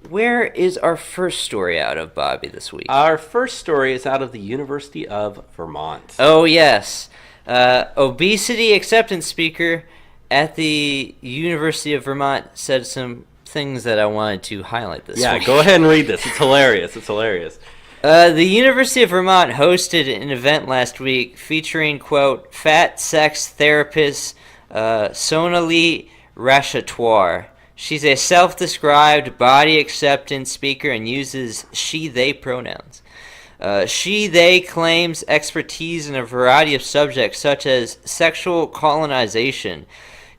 where is our first story out of, Bobby, this week? Our first story is out of the University of Vermont. Oh yes, obesity acceptance speaker at the University of Vermont said some things that I wanted to highlight this week. Yeah, go ahead and read this. It's hilarious. It's hilarious. The University of Vermont hosted an event last week featuring, quote, fat sex therapist Sonali Rashatoire. She's a self-described body acceptance speaker and uses she-they pronouns. She-they claims expertise in a variety of subjects such as sexual colonization,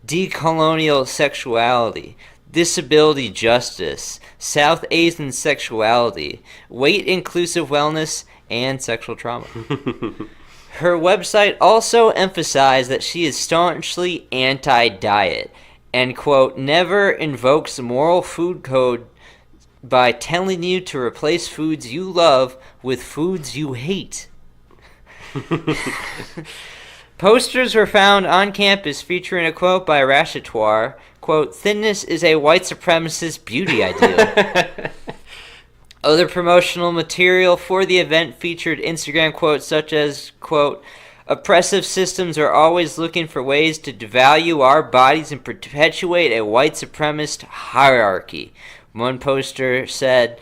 decolonial sexuality, disability justice, South Asian sexuality, weight-inclusive wellness, and sexual trauma. Her website also emphasized that she is staunchly anti-diet and, quote, never invokes moral food code by telling you to replace foods you love with foods you hate. Posters were found on campus featuring a quote by Rachetoire, quote, "Thinness is a white supremacist beauty ideal." Other promotional material for the event featured Instagram quotes such as, quote, "Oppressive systems are always looking for ways to devalue our bodies and perpetuate a white supremacist hierarchy." One poster said,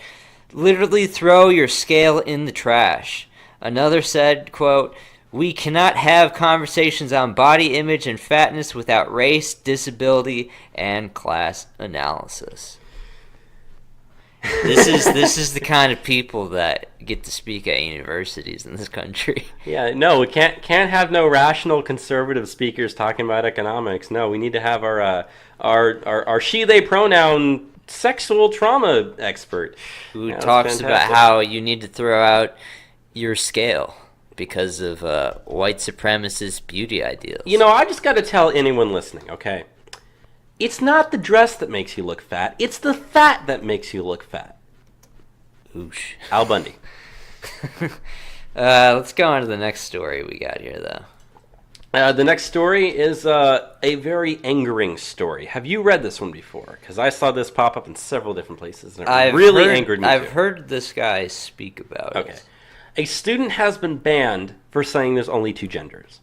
"Literally throw your scale in the trash." Another said, quote, "We cannot have conversations on body image and fatness without race, disability, and class analysis." This is the kind of people that get to speak at universities in this country. Yeah, no, we can't have no rational conservative speakers talking about economics. No, we need to have our she/they pronoun sexual trauma expert who talks about how you need to throw out your scale because of white supremacist beauty ideals. You know, I just got to tell anyone listening, okay? It's not the dress that makes you look fat. It's the fat that makes you look fat. Oosh. Al Bundy. Let's go on to the next story we got here, though. The next story is a very angering story. Have you read this one before? Because I saw this pop up in several different places, and it really angered me. I've heard this guy speak about it. A student has been banned for saying there's only two genders.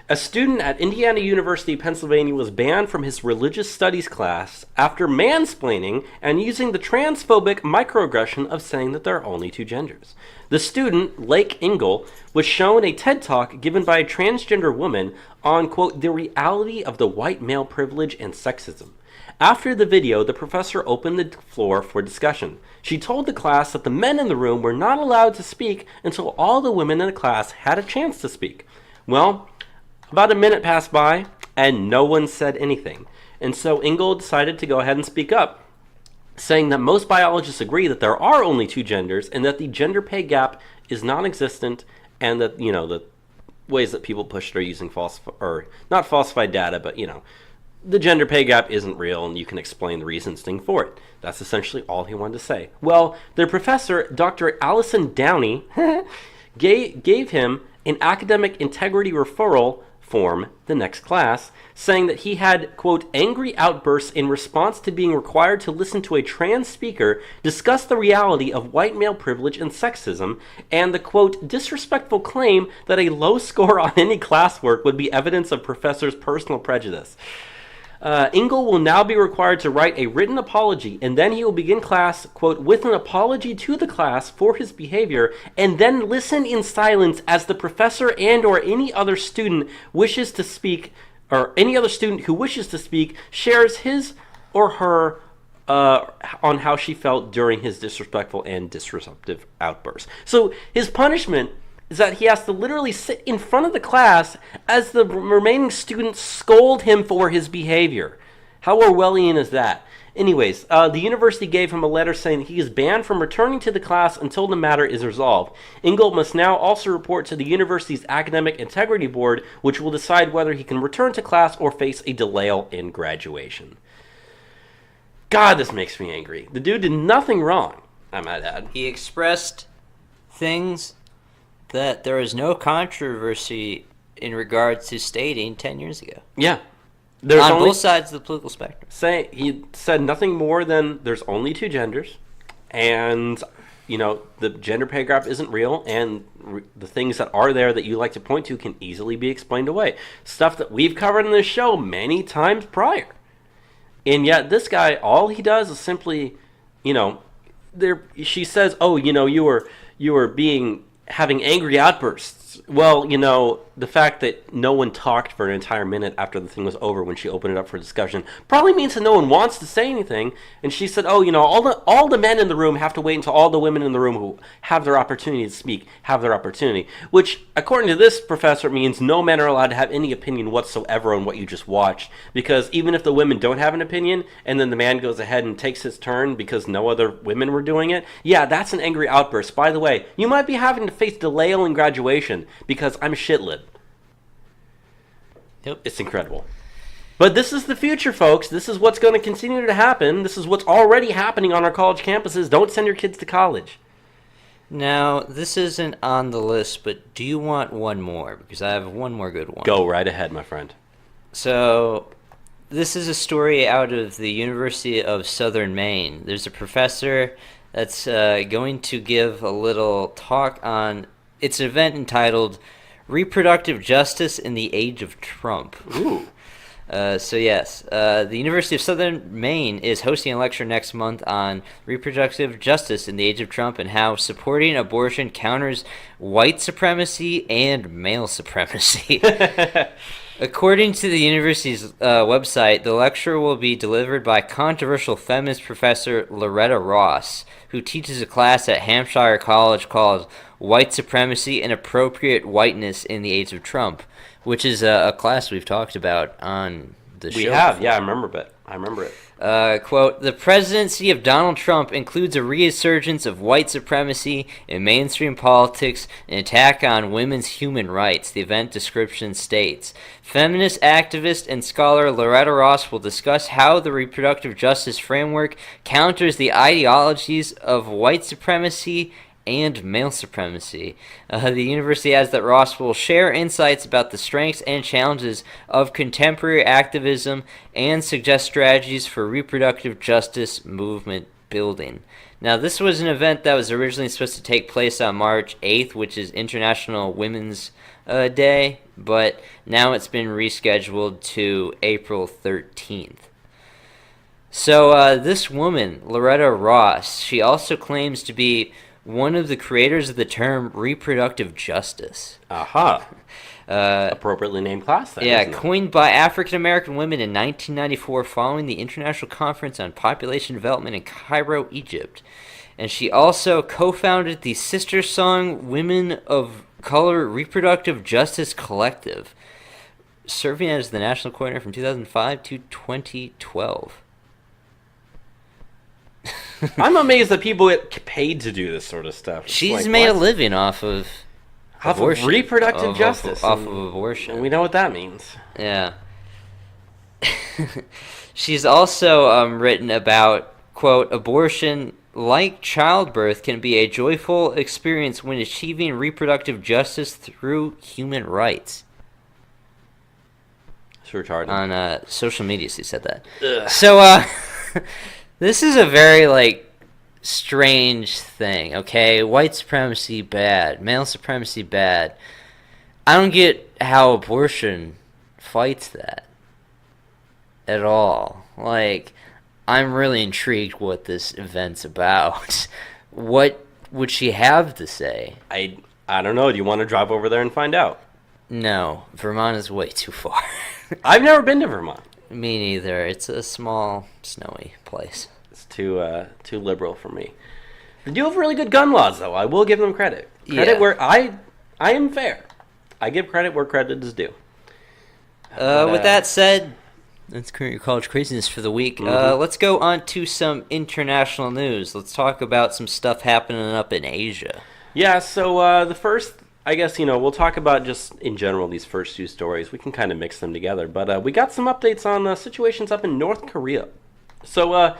A student at Indiana University, Pennsylvania was banned from his religious studies class after mansplaining and using the transphobic microaggression of saying that there are only two genders. The student, Lake Engel, was shown a TED Talk given by a transgender woman on, quote, "the reality of the white male privilege and sexism." After the video, the professor opened the floor for discussion. She told the class that the men in the room were not allowed to speak until all the women in the class had a chance to speak. Well, about a minute passed by, and no one said anything. And so Engel decided to go ahead and speak up, saying that most biologists agree that there are only two genders and that the gender pay gap is non-existent, and that, you know, the ways that people push it are using not falsified data, but, you know, the gender pay gap isn't real, and you can explain the reasoning for it. That's essentially all he wanted to say. Well, their professor, Dr. Allison Downey, gave him an academic integrity referral form the next class, saying that he had, quote, "angry outbursts in response to being required to listen to a trans speaker discuss the reality of white male privilege and sexism, and the, quote, disrespectful claim that a low score on any classwork would be evidence of professor's personal prejudice." Engel will now be required to write a written apology, and then he will begin class, quote, "with an apology to the class for his behavior, and then listen in silence as the professor and or any other student wishes to speak, or any other student who wishes to speak shares his or her on how she felt during his disrespectful and disruptive outbursts." So his punishment is that he has to literally sit in front of the class as the remaining students scold him for his behavior. How Orwellian is that? Anyways, the university gave him a letter saying he is banned from returning to the class until the matter is resolved. Engel must now also report to the university's academic integrity board, which will decide whether he can return to class or face a delay in graduation. God, this makes me angry. The dude did nothing wrong, I might add. He expressed things that there was no controversy in regards to stating 10 years ago. Yeah. On both sides of the political spectrum. He said nothing more than there's only two genders, and, you know, the gender pay gap isn't real, and the things that are there that you like to point to can easily be explained away. Stuff that we've covered in this show many times prior. And yet this guy, all he does is simply, you know, she says, "Oh, you know, you were having angry outbursts." Well, you know, the fact that no one talked for an entire minute after the thing was over when she opened it up for discussion probably means that no one wants to say anything. And she said, "Oh, you know, all the men in the room have to wait until all the women in the room who have their opportunity to speak have their opportunity." Which, according to this professor, means no men are allowed to have any opinion whatsoever on what you just watched. Because even if the women don't have an opinion, and then the man goes ahead and takes his turn because no other women were doing it, yeah, that's an angry outburst. By the way, you might be having to face delay in graduation because I'm shitlib. Yep. It's incredible. But this is the future, folks. This is what's going to continue to happen. This is what's already happening on our college campuses. Don't send your kids to college. Now, this isn't on the list, but do you want one more? Because I have one more good one. Go right ahead, my friend. So, this is a story out of the University of Southern Maine. There's a professor that's going to give a little talk on... It's an event entitled Reproductive Justice in the Age of Trump. Ooh. The University of Southern Maine is hosting a lecture next month on reproductive justice in the age of Trump and how supporting abortion counters white supremacy and male supremacy. According to the university's website, the lecture will be delivered by controversial feminist professor Loretta Ross, who teaches a class at Hampshire College called White Supremacy and Appropriate Whiteness in the Age of Trump, which is a class we've talked about on the show. We have, before. Yeah, I remember it. Quote, the presidency of Donald Trump includes a resurgence of white supremacy in mainstream politics, an attack on women's human rights, the event description states. Feminist activist and scholar Loretta Ross will discuss how the reproductive justice framework counters the ideologies of white supremacy and male supremacy. The university adds that Ross will share insights about the strengths and challenges of contemporary activism and suggest strategies for reproductive justice movement building. Now, this was an event that was originally supposed to take place on March 8th, which is International Women's Day, but now it's been rescheduled to April 13th. So this woman, Loretta Ross, she also claims to be one of the creators of the term reproductive justice. Aha. Appropriately named class, then, yeah, coined by African American women in 1994 following the International Conference on Population Development in Cairo, Egypt. And she also co-founded the sister song Women of Color Reproductive Justice Collective, serving as the national coordinator from 2005 to 2012. I'm amazed that people get paid to do this sort of stuff. She's made a living off of abortion. Of reproductive justice. Off of abortion. And we know what that means. Yeah. She's also written about, quote, abortion, like childbirth, can be a joyful experience when achieving reproductive justice through human rights. It's retarded. On social media, she said that. Ugh. So, this is a very, strange thing, okay? White supremacy, bad. Male supremacy, bad. I don't get how abortion fights that at all. I'm really intrigued what this event's about. What would she have to say? I don't know. Do you want to drive over there and find out? No. Vermont is way too far. I've never been to Vermont. Me neither. It's a small, snowy place. It's too liberal for me. They do have really good gun laws, though. I will give them credit. Where I am fair. I give credit where credit is due. With that said, that's current your college craziness for the week. Let's go on to some international news. Let's talk about some stuff happening up in Asia. Yeah. So the first. I guess, we'll talk about just in general these first two stories. We can kind of mix them together. But we got some updates on situations up in North Korea. So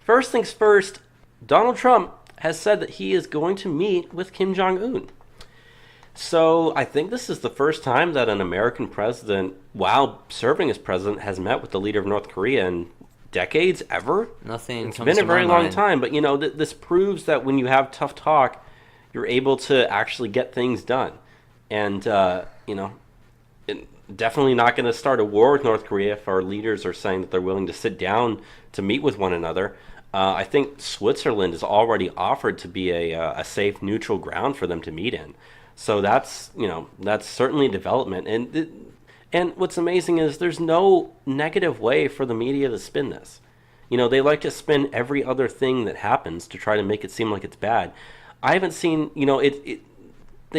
first things first, Donald Trump has said that he is going to meet with Kim Jong-un. So I think this is the first time that an American president, while serving as president, has met with the leader of North Korea in decades, ever. It's been a very long time. But, this proves that when you have tough talk, you're able to actually get things done. And, definitely not going to start a war with North Korea if our leaders are saying that they're willing to sit down to meet with one another. I think Switzerland has already offered to be a safe, neutral ground for them to meet in. So that's certainly a development. And what's amazing is there's no negative way for the media to spin this. They like to spin every other thing that happens to try to make it seem like it's bad. I haven't seen, they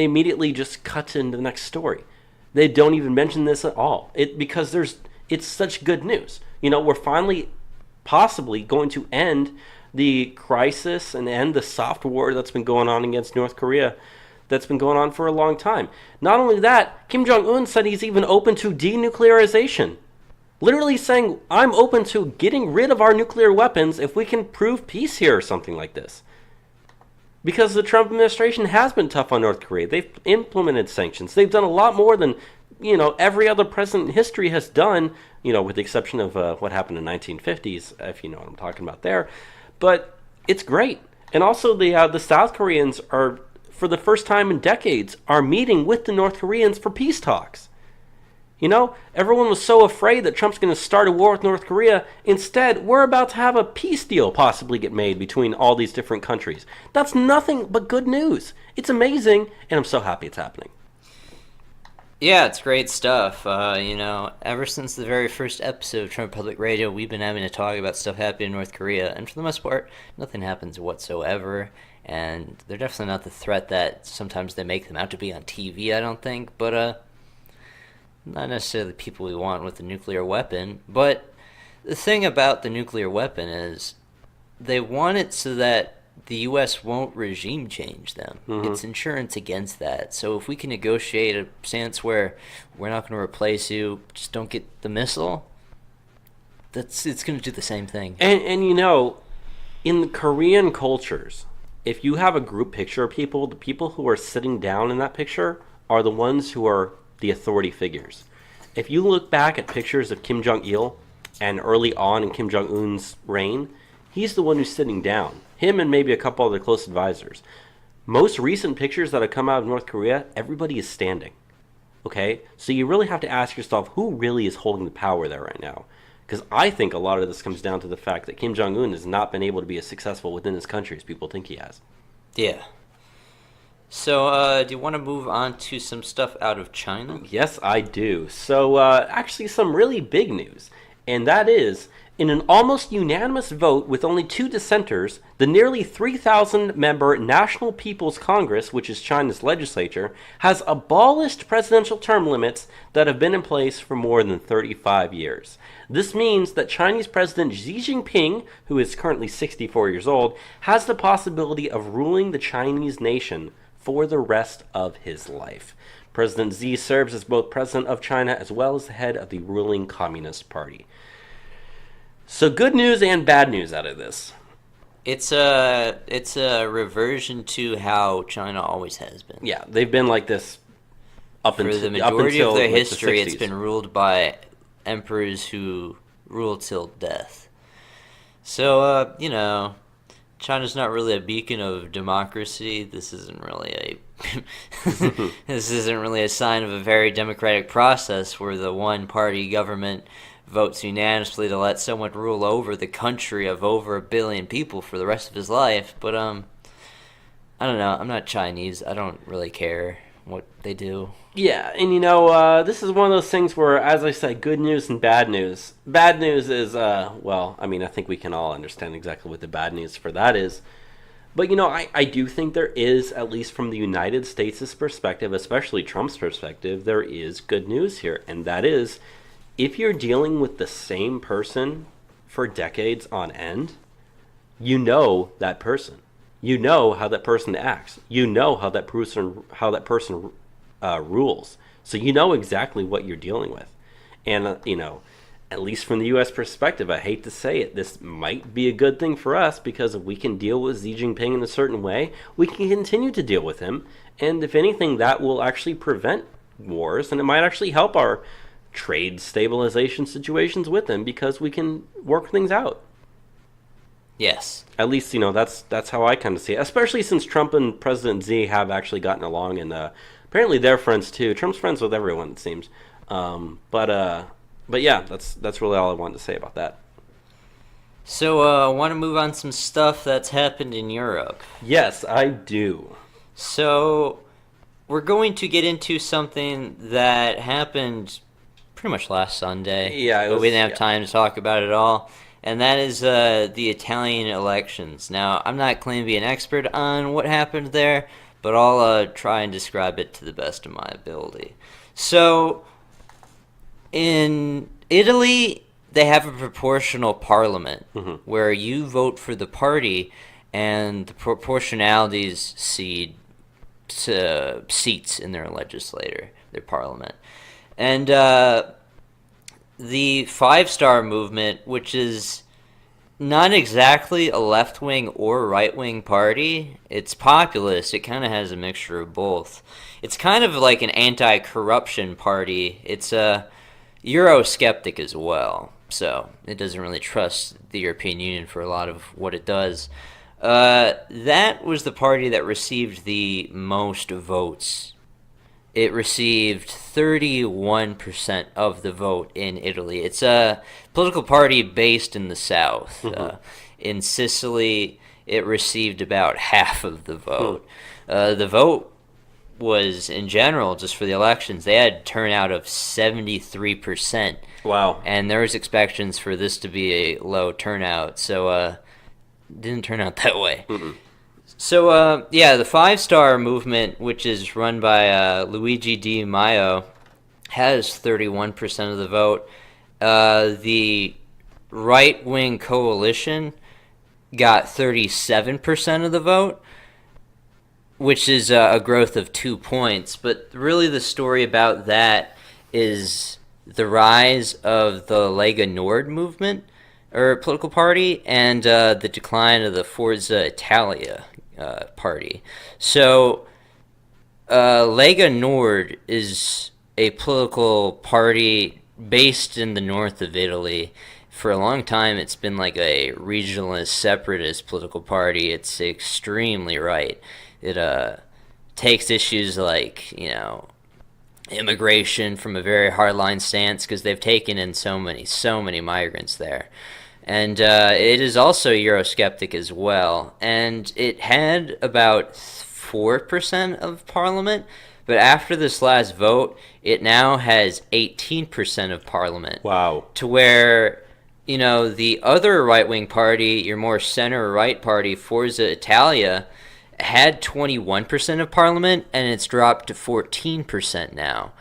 immediately just cut into the next story. They don't even mention this at all. Because it's such good news. We're finally possibly going to end the crisis and end the soft war that's been going on against North Korea that's been going on for a long time. Not only that, Kim Jong-un said he's even open to denuclearization. literally saying, I'm open to getting rid of our nuclear weapons if we can prove peace here or something like this. Because the Trump administration has been tough on North Korea. They've implemented sanctions. They've done a lot more than, every other president in history has done, with the exception of what happened in the 1950s, if you know what I'm talking about there. But it's great. And also the South Koreans are, for the first time in decades, are meeting with the North Koreans for peace talks. Everyone was so afraid that Trump's going to start a war with North Korea. Instead, we're about to have a peace deal possibly get made between all these different countries. That's nothing but good news. It's amazing, and I'm so happy it's happening. Yeah, it's great stuff. Ever since the very first episode of Trump Public Radio, we've been having to talk about stuff happening in North Korea, and for the most part, nothing happens whatsoever. And they're definitely not the threat that sometimes they make them out to be on TV, I don't think. But, not necessarily the people we want with the nuclear weapon. But the thing about the nuclear weapon is they want it so that the U.S. won't regime change them. Mm-hmm. It's insurance against that. So if we can negotiate a stance where we're not going to replace you, just don't get the missile, it's going to do the same thing. And in the Korean cultures, if you have a group picture of people, the people who are sitting down in that picture are the ones who are the authority figures. If you look back at pictures of Kim Jong-il and early on in Kim Jong-un's reign, he's the one who's sitting down. Him and maybe a couple other close advisors. Most recent pictures that have come out of North Korea, everybody is standing. Okay? So you really have to ask yourself, who really is holding the power there right now? Because I think a lot of this comes down to the fact that Kim Jong-un has not been able to be as successful within his country as people think he has. Yeah. So, do you want to move on to some stuff out of China? Yes, I do. So, actually some really big news. And that is, in an almost unanimous vote with only 2 dissenters, the nearly 3,000-member National People's Congress, which is China's legislature, has abolished presidential term limits that have been in place for more than 35 years. This means that Chinese President Xi Jinping, who is currently 64 years old, has the possibility of ruling the Chinese nation for the rest of his life. President Xi serves as both president of China as well as the head of the ruling Communist Party. So good news and bad news out of this. It's a reversion to how China always has been. Yeah, they've been like this for the majority of their history. It's been ruled by emperors who rule till death. So China's not really a beacon of democracy. This isn't really a sign of a very democratic process where the one-party government votes unanimously to let someone rule over the country of over 1 billion people for the rest of his life. But I don't know. I'm not Chinese. I don't really care what they do. Yeah, and this is one of those things where, as I said, good news and bad news. Bad news is, I think we can all understand exactly what the bad news for that is. But, I do think there is, at least from the United States' perspective, especially Trump's perspective, there is good news here. And that is, if you're dealing with the same person for decades on end, you know that person. You know how that person acts. You know how that person rules. So you know exactly what you're dealing with. And, at least from the U.S. perspective, I hate to say it, this might be a good thing for us because if we can deal with Xi Jinping in a certain way, we can continue to deal with him. And if anything, that will actually prevent wars, and it might actually help our trade stabilization situations with him because we can work things out. Yes. At least, that's how I kind of see it, especially since Trump and President Xi have actually gotten along, and apparently they're friends too. Trump's friends with everyone, it seems. But yeah, that's really all I wanted to say about that. So, I want to move on to some stuff that's happened in Europe. Yes, I do. So, we're going to get into something that happened pretty much last Sunday. Yeah, but we didn't have time to talk about it all. And that is the Italian elections. Now, I'm not claiming to be an expert on what happened there, but I'll try and describe it to the best of my ability. So, in Italy, they have a proportional parliament where you vote for the party, and the proportionalities cede seats in their legislature, their parliament. And the Five Star Movement, which is not exactly a left-wing or right-wing party. It's populist. It kind of has a mixture of both. It's kind of like an anti-corruption party. It's a Eurosceptic as well, so it doesn't really trust the European Union for a lot of what it does. That was the party that received the most votes. It received 31% of the vote in Italy. It's a political party based in the south. In Sicily, it received about half of the vote. The vote was, in general, just for the elections, they had a turnout of 73%. Wow. And there was expectations for this to be a low turnout, so it didn't turn out that way. So, the Five Star Movement, which is run by Luigi Di Maio, has 31% of the vote. The right-wing coalition got 37% of the vote, which is a growth of 2 points. But really the story about that is the rise of the Lega Nord movement, or political party, and the decline of the Forza Italia party. So, Lega Nord is a political party based in the north of Italy. For a long time, it's been like a regionalist, separatist political party. It's extremely right. It takes issues like, immigration from a very hardline stance because they've taken in so many migrants there. And it is also Eurosceptic as well. And it had about 4% of parliament, but after this last vote, it now has 18% of parliament. Wow. To where, the other right-wing party, your more center-right party, Forza Italia, had 21% of parliament, and it's dropped to 14% now.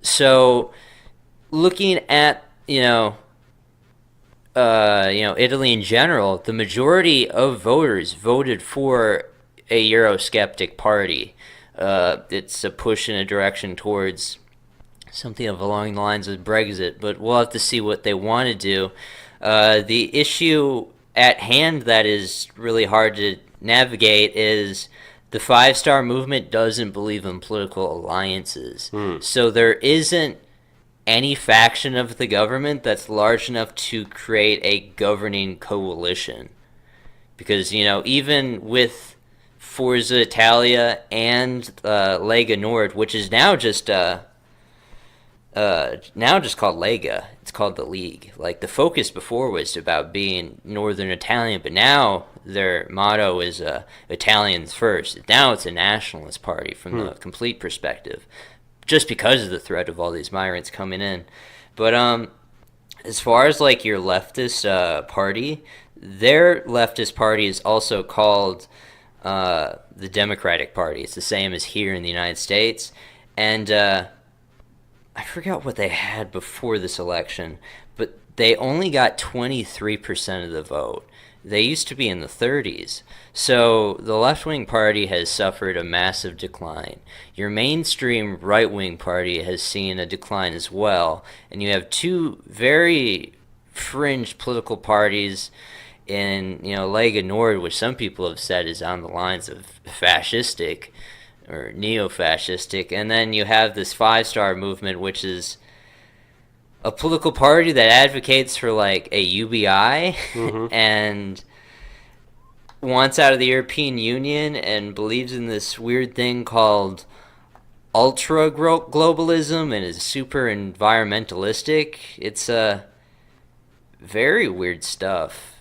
So, looking at, Italy in general, the majority of voters voted for a Eurosceptic party. It's a push in a direction towards something along the lines of Brexit, but we'll have to see what they want to do. The issue at hand that is really hard to navigate is the Five Star Movement doesn't believe in political alliances. So there isn't any faction of the government that's large enough to create a governing coalition. Because, even with Forza Italia and Lega Nord, which is now just called Lega, it's called the League. Like, the focus before was about being Northern Italian, but now their motto is Italians first. Now it's a nationalist party from the complete perspective, just because of the threat of all these migrants coming in. But as far as like your leftist party, their leftist party is also called the Democratic Party. It's the same as here in the United States. And I forgot what they had before this election, but they only got 23% of the vote. They used to be in the 30s. So the left-wing party has suffered a massive decline. Your mainstream right-wing party has seen a decline as well. And you have two very fringe political parties in, Lega Nord, which some people have said is on the lines of fascistic or neo-fascistic. And then you have this Five Star Movement, which is a political party that advocates for like a UBI and wants out of the European Union and believes in this weird thing called ultra-globalism and is super environmentalistic. It's very weird stuff.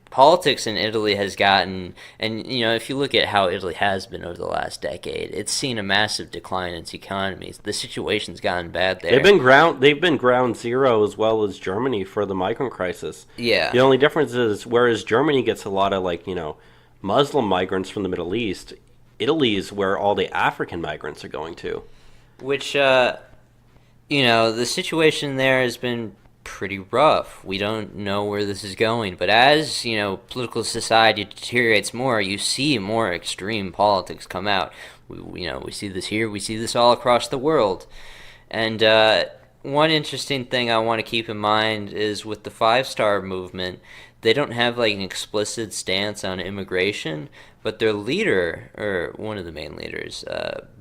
Politics in Italy has gotten, and if you look at how Italy has been over the last decade, it's seen a massive decline in its economy. The situation's gotten bad there. They've been ground zero as well as Germany for the migrant crisis. Yeah. The only difference is, whereas Germany gets a lot of Muslim migrants from the Middle East, Italy is where all the African migrants are going to. Which, the situation there has been pretty rough. We don't know where this is going, but as political society deteriorates more, you see more extreme politics come out. We see this here, we see this all across the world. And one interesting thing I want to keep in mind is with the five-star movement, they don't have like an explicit stance on immigration, but their leader, or one of the main leaders,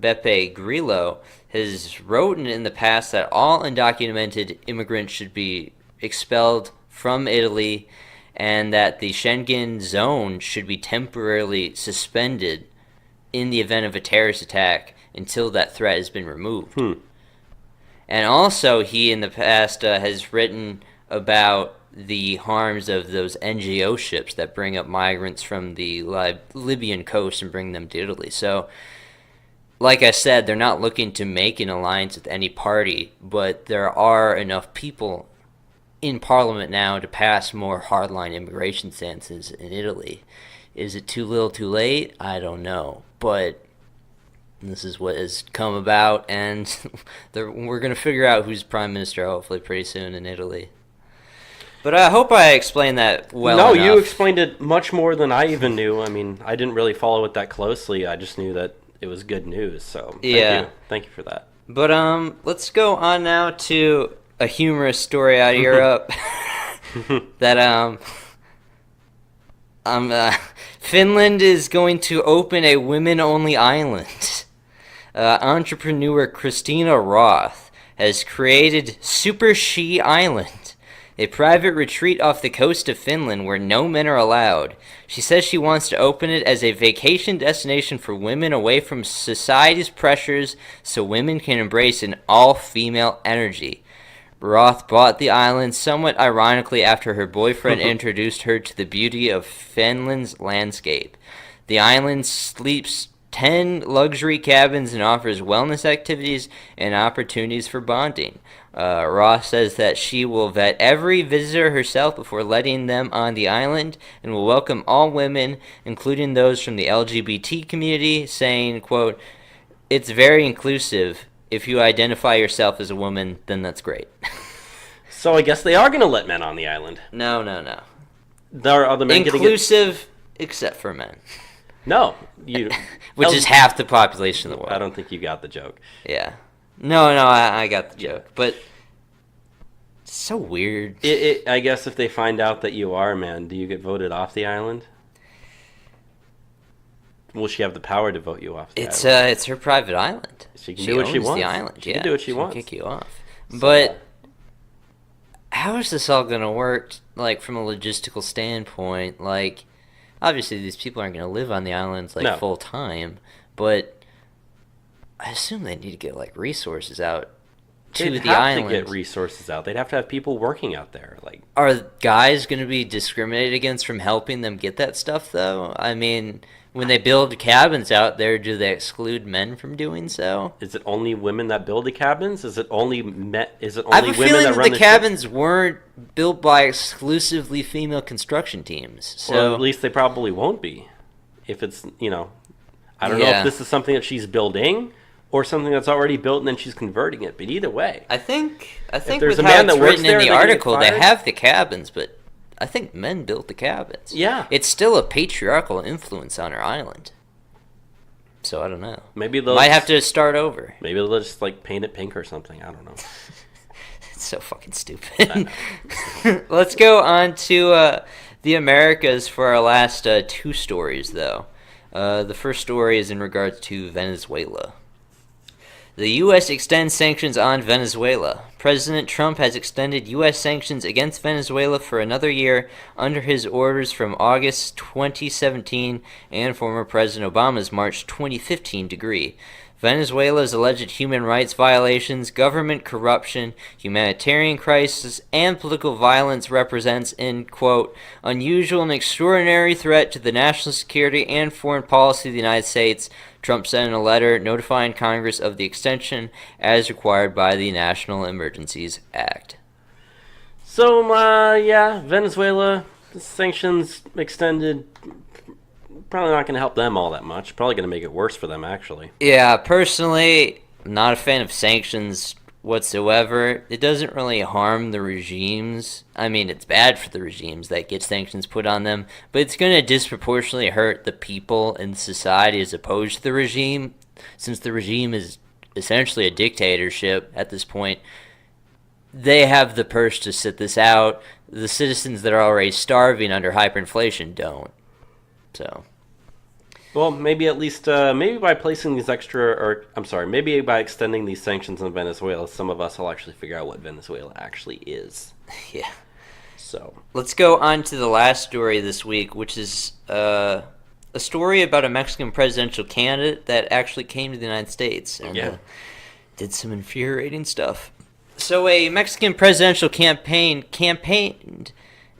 Beppe Grillo, has written in the past that all undocumented immigrants should be expelled from Italy and that the Schengen zone should be temporarily suspended in the event of a terrorist attack until that threat has been removed. And also, he in the past has written about the harms of those NGO ships that bring up migrants from the Libyan coast and bring them to Italy. So, like I said, they're not looking to make an alliance with any party, but there are enough people in Parliament now to pass more hardline immigration stances in Italy. Is it too little too late? I don't know. But this is what has come about, and we're going to figure out who's prime minister hopefully pretty soon in Italy. But I hope I explained that well enough. No, you explained it much more than I even knew. I mean, I didn't really follow it that closely. I just knew that it was good news, so thank you for that. But let's go on now to a humorous story out of Europe that Finland is going to open a women-only island. Entrepreneur Christina Roth has created Super She Island, a private retreat off the coast of Finland where no men are allowed. She says she wants to open it as a vacation destination for women away from society's pressures so women can embrace an all-female energy. Roth bought the island somewhat ironically after her boyfriend introduced her to the beauty of Finland's landscape. The island sleeps 10 luxury cabins and offers wellness activities and opportunities for bonding. Roth says that she will vet every visitor herself before letting them on the island and will welcome all women, including those from the LGBT community, saying, quote, "It's very inclusive. If you identify yourself as a woman, then that's great." So I guess they are going to let men on the island. No. There are other men inclusive, except for men. No, which is half the population of the world. I don't think you got the joke. Yeah. No, I got the joke, but it's so weird. I guess if they find out that you are a man, do you get voted off the island? Will she have the power to vote you off the island? It's her private island. She can do what she wants. The island, she can do what she wants. She can kick you off. But how is this all going to work, like, from a logistical standpoint? Like, obviously these people aren't going to live on the islands, like, full time, but I assume they need to get, like, resources out to the island. They'd have to get resources out. They'd have to have people working out there. Like, are guys going to be discriminated against from helping them get that stuff, though? I mean, when they build cabins out there, do they exclude men from doing so? Is it only women that build the cabins? Is it only men? Is it I only have a women feeling that run the cabins weren't built by exclusively female construction teams. So well, at least they probably won't be. If it's, I don't know if this is something that she's building or something that's already built and then she's converting it. But either way, I think there's with a how man it's that works written there, in the they get article, they fired? have the cabins, but I think men built the cabins. Yeah. It's still a patriarchal influence on our island. So I don't know. Maybe they'll might have to start over. Maybe they'll just like paint it pink or something. I don't know. It's so fucking stupid. Let's go on to the Americas for our last two stories, though. The first story is in regards to Venezuela. The U.S. extends sanctions on Venezuela. President Trump has extended U.S. sanctions against Venezuela for another year under his orders from August 2017 and former President Obama's March 2015 decree. Venezuela's alleged human rights violations, government corruption, humanitarian crisis, and political violence represents an, quote, unusual and extraordinary threat to the national security and foreign policy of the United States, Trump said in a letter notifying Congress of the extension as required by the National Emergencies Act. So, Venezuela, sanctions extended. Probably not going to help them all that much. Probably going to make it worse for them, actually. Yeah, personally, I'm not a fan of sanctions whatsoever. It doesn't really harm the regimes. I mean, it's bad for the regimes that get sanctions put on them, but it's going to disproportionately hurt the people in society as opposed to the regime, since the regime is essentially a dictatorship at this point. they have the purse to sit this out. The citizens that are already starving under hyperinflation don't. So, well, maybe at least, maybe by placing these maybe by extending these sanctions on Venezuela, some of us will actually figure out what Venezuela actually is. Yeah. So, let's go on to the last story this week, which is a story about a Mexican presidential candidate that actually came to the United States and did some infuriating stuff. So a Mexican presidential campaigned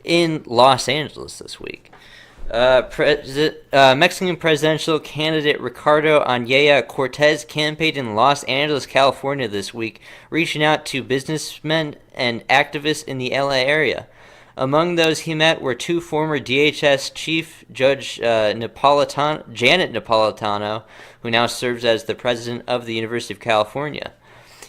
in Los Angeles this week. Mexican presidential candidate Ricardo Anaya Cortez campaigned in Los Angeles, California this week, reaching out to businessmen and activists in the LA area. Among those he met were two former DHS Chief Judge Janet Napolitano, who now serves as the president of the University of California.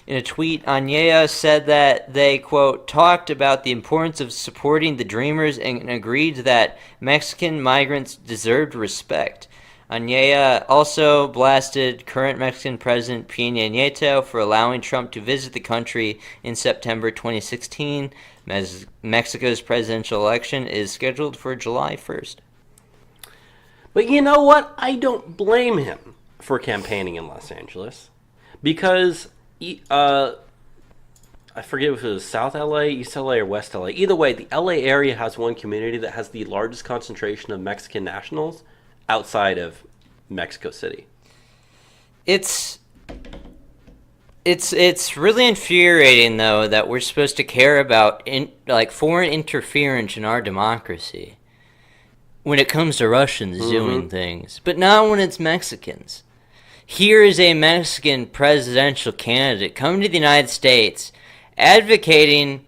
In a tweet, Anaya said that they, quote, talked about the importance of supporting the Dreamers and agreed that Mexican migrants deserved respect. Anaya also blasted current Mexican President Peña Nieto for allowing Trump to visit the country in September 2016. Mexico's presidential election is scheduled for July 1st. But you know what? I don't blame him for campaigning in Los Angeles because I forget if it was South LA, East LA, or West LA. Either way, the LA area has one community that has the largest concentration of Mexican nationals outside of Mexico City. It's really infuriating, though, that we're supposed to care about foreign interference in our democracy when it comes to Russians doing things, but not when it's Mexicans. Here is a Mexican presidential candidate coming to the United States advocating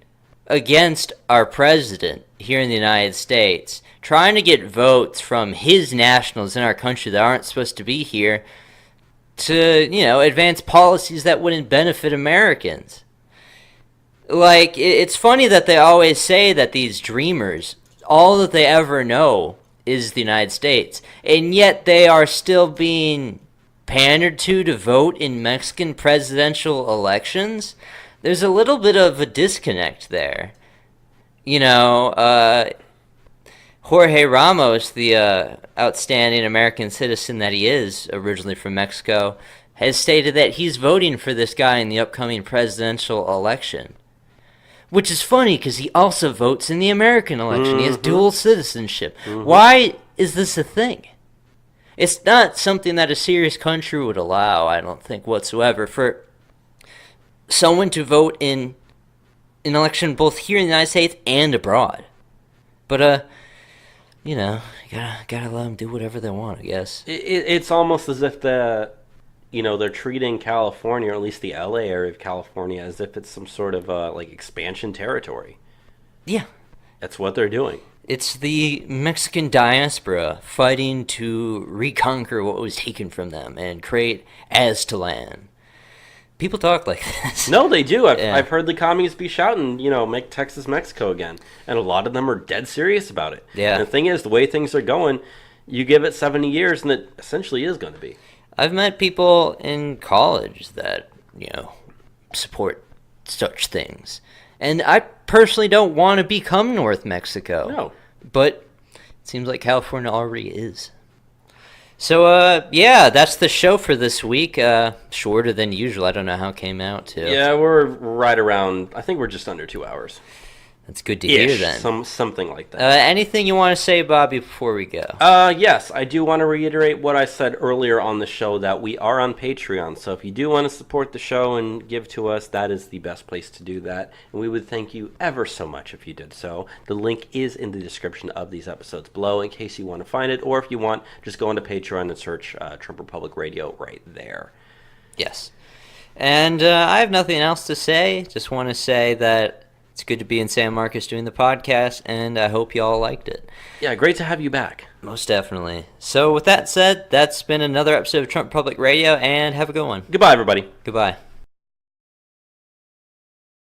against our president here in the United States, trying to get votes from his nationals in our country that aren't supposed to be here to, advance policies that wouldn't benefit Americans. Like, it's funny that they always say that these dreamers, all that they ever know is the United States, and yet they are still being pandered to vote in Mexican presidential elections. There's a little bit of a disconnect there. Jorge Ramos, the outstanding American citizen that he is, originally from Mexico, has stated that he's voting for this guy in the upcoming presidential election. Which is funny because he also votes in the American election. He has dual citizenship. Why is this a thing? It's not something that a serious country would allow, I don't think, whatsoever, for someone to vote in an election both here in the United States and abroad. But, you gotta let them do whatever they want, I guess. It's almost as if they're treating California, or at least the LA area of California, as if it's some sort of, expansion territory. Yeah. That's what they're doing. It's the Mexican diaspora fighting to reconquer what was taken from them and create Aztlan. People talk like this. No, they do. I've heard the communists be shouting, make Texas Mexico again. And a lot of them are dead serious about it. Yeah. And the thing is, the way things are going, you give it 70 years and it essentially is going to be. I've met people in college that, support such things. And I personally don't want to become North Mexico. No. But it seems like California already is. So, that's the show for this week. Shorter than usual. I don't know how it came out, too. Yeah, we're right around, I think we're just under 2 hours. That's good to hear, then. Something like that. Anything you want to say, Bobby, before we go? Yes, I do want to reiterate what I said earlier on the show, that we are on Patreon. So if you do want to support the show and give to us, that is the best place to do that. And we would thank you ever so much if you did so. The link is in the description of these episodes below in case you want to find it. Or if you want, just go onto Patreon and search Trump Republic Radio right there. Yes. And I have nothing else to say. Just want to say that it's good to be in San Marcos doing the podcast, and I hope you all liked it. Yeah, great to have you back. Most definitely. So with that said, that's been another episode of Trump Public Radio, and have a good one. Goodbye, everybody. Goodbye.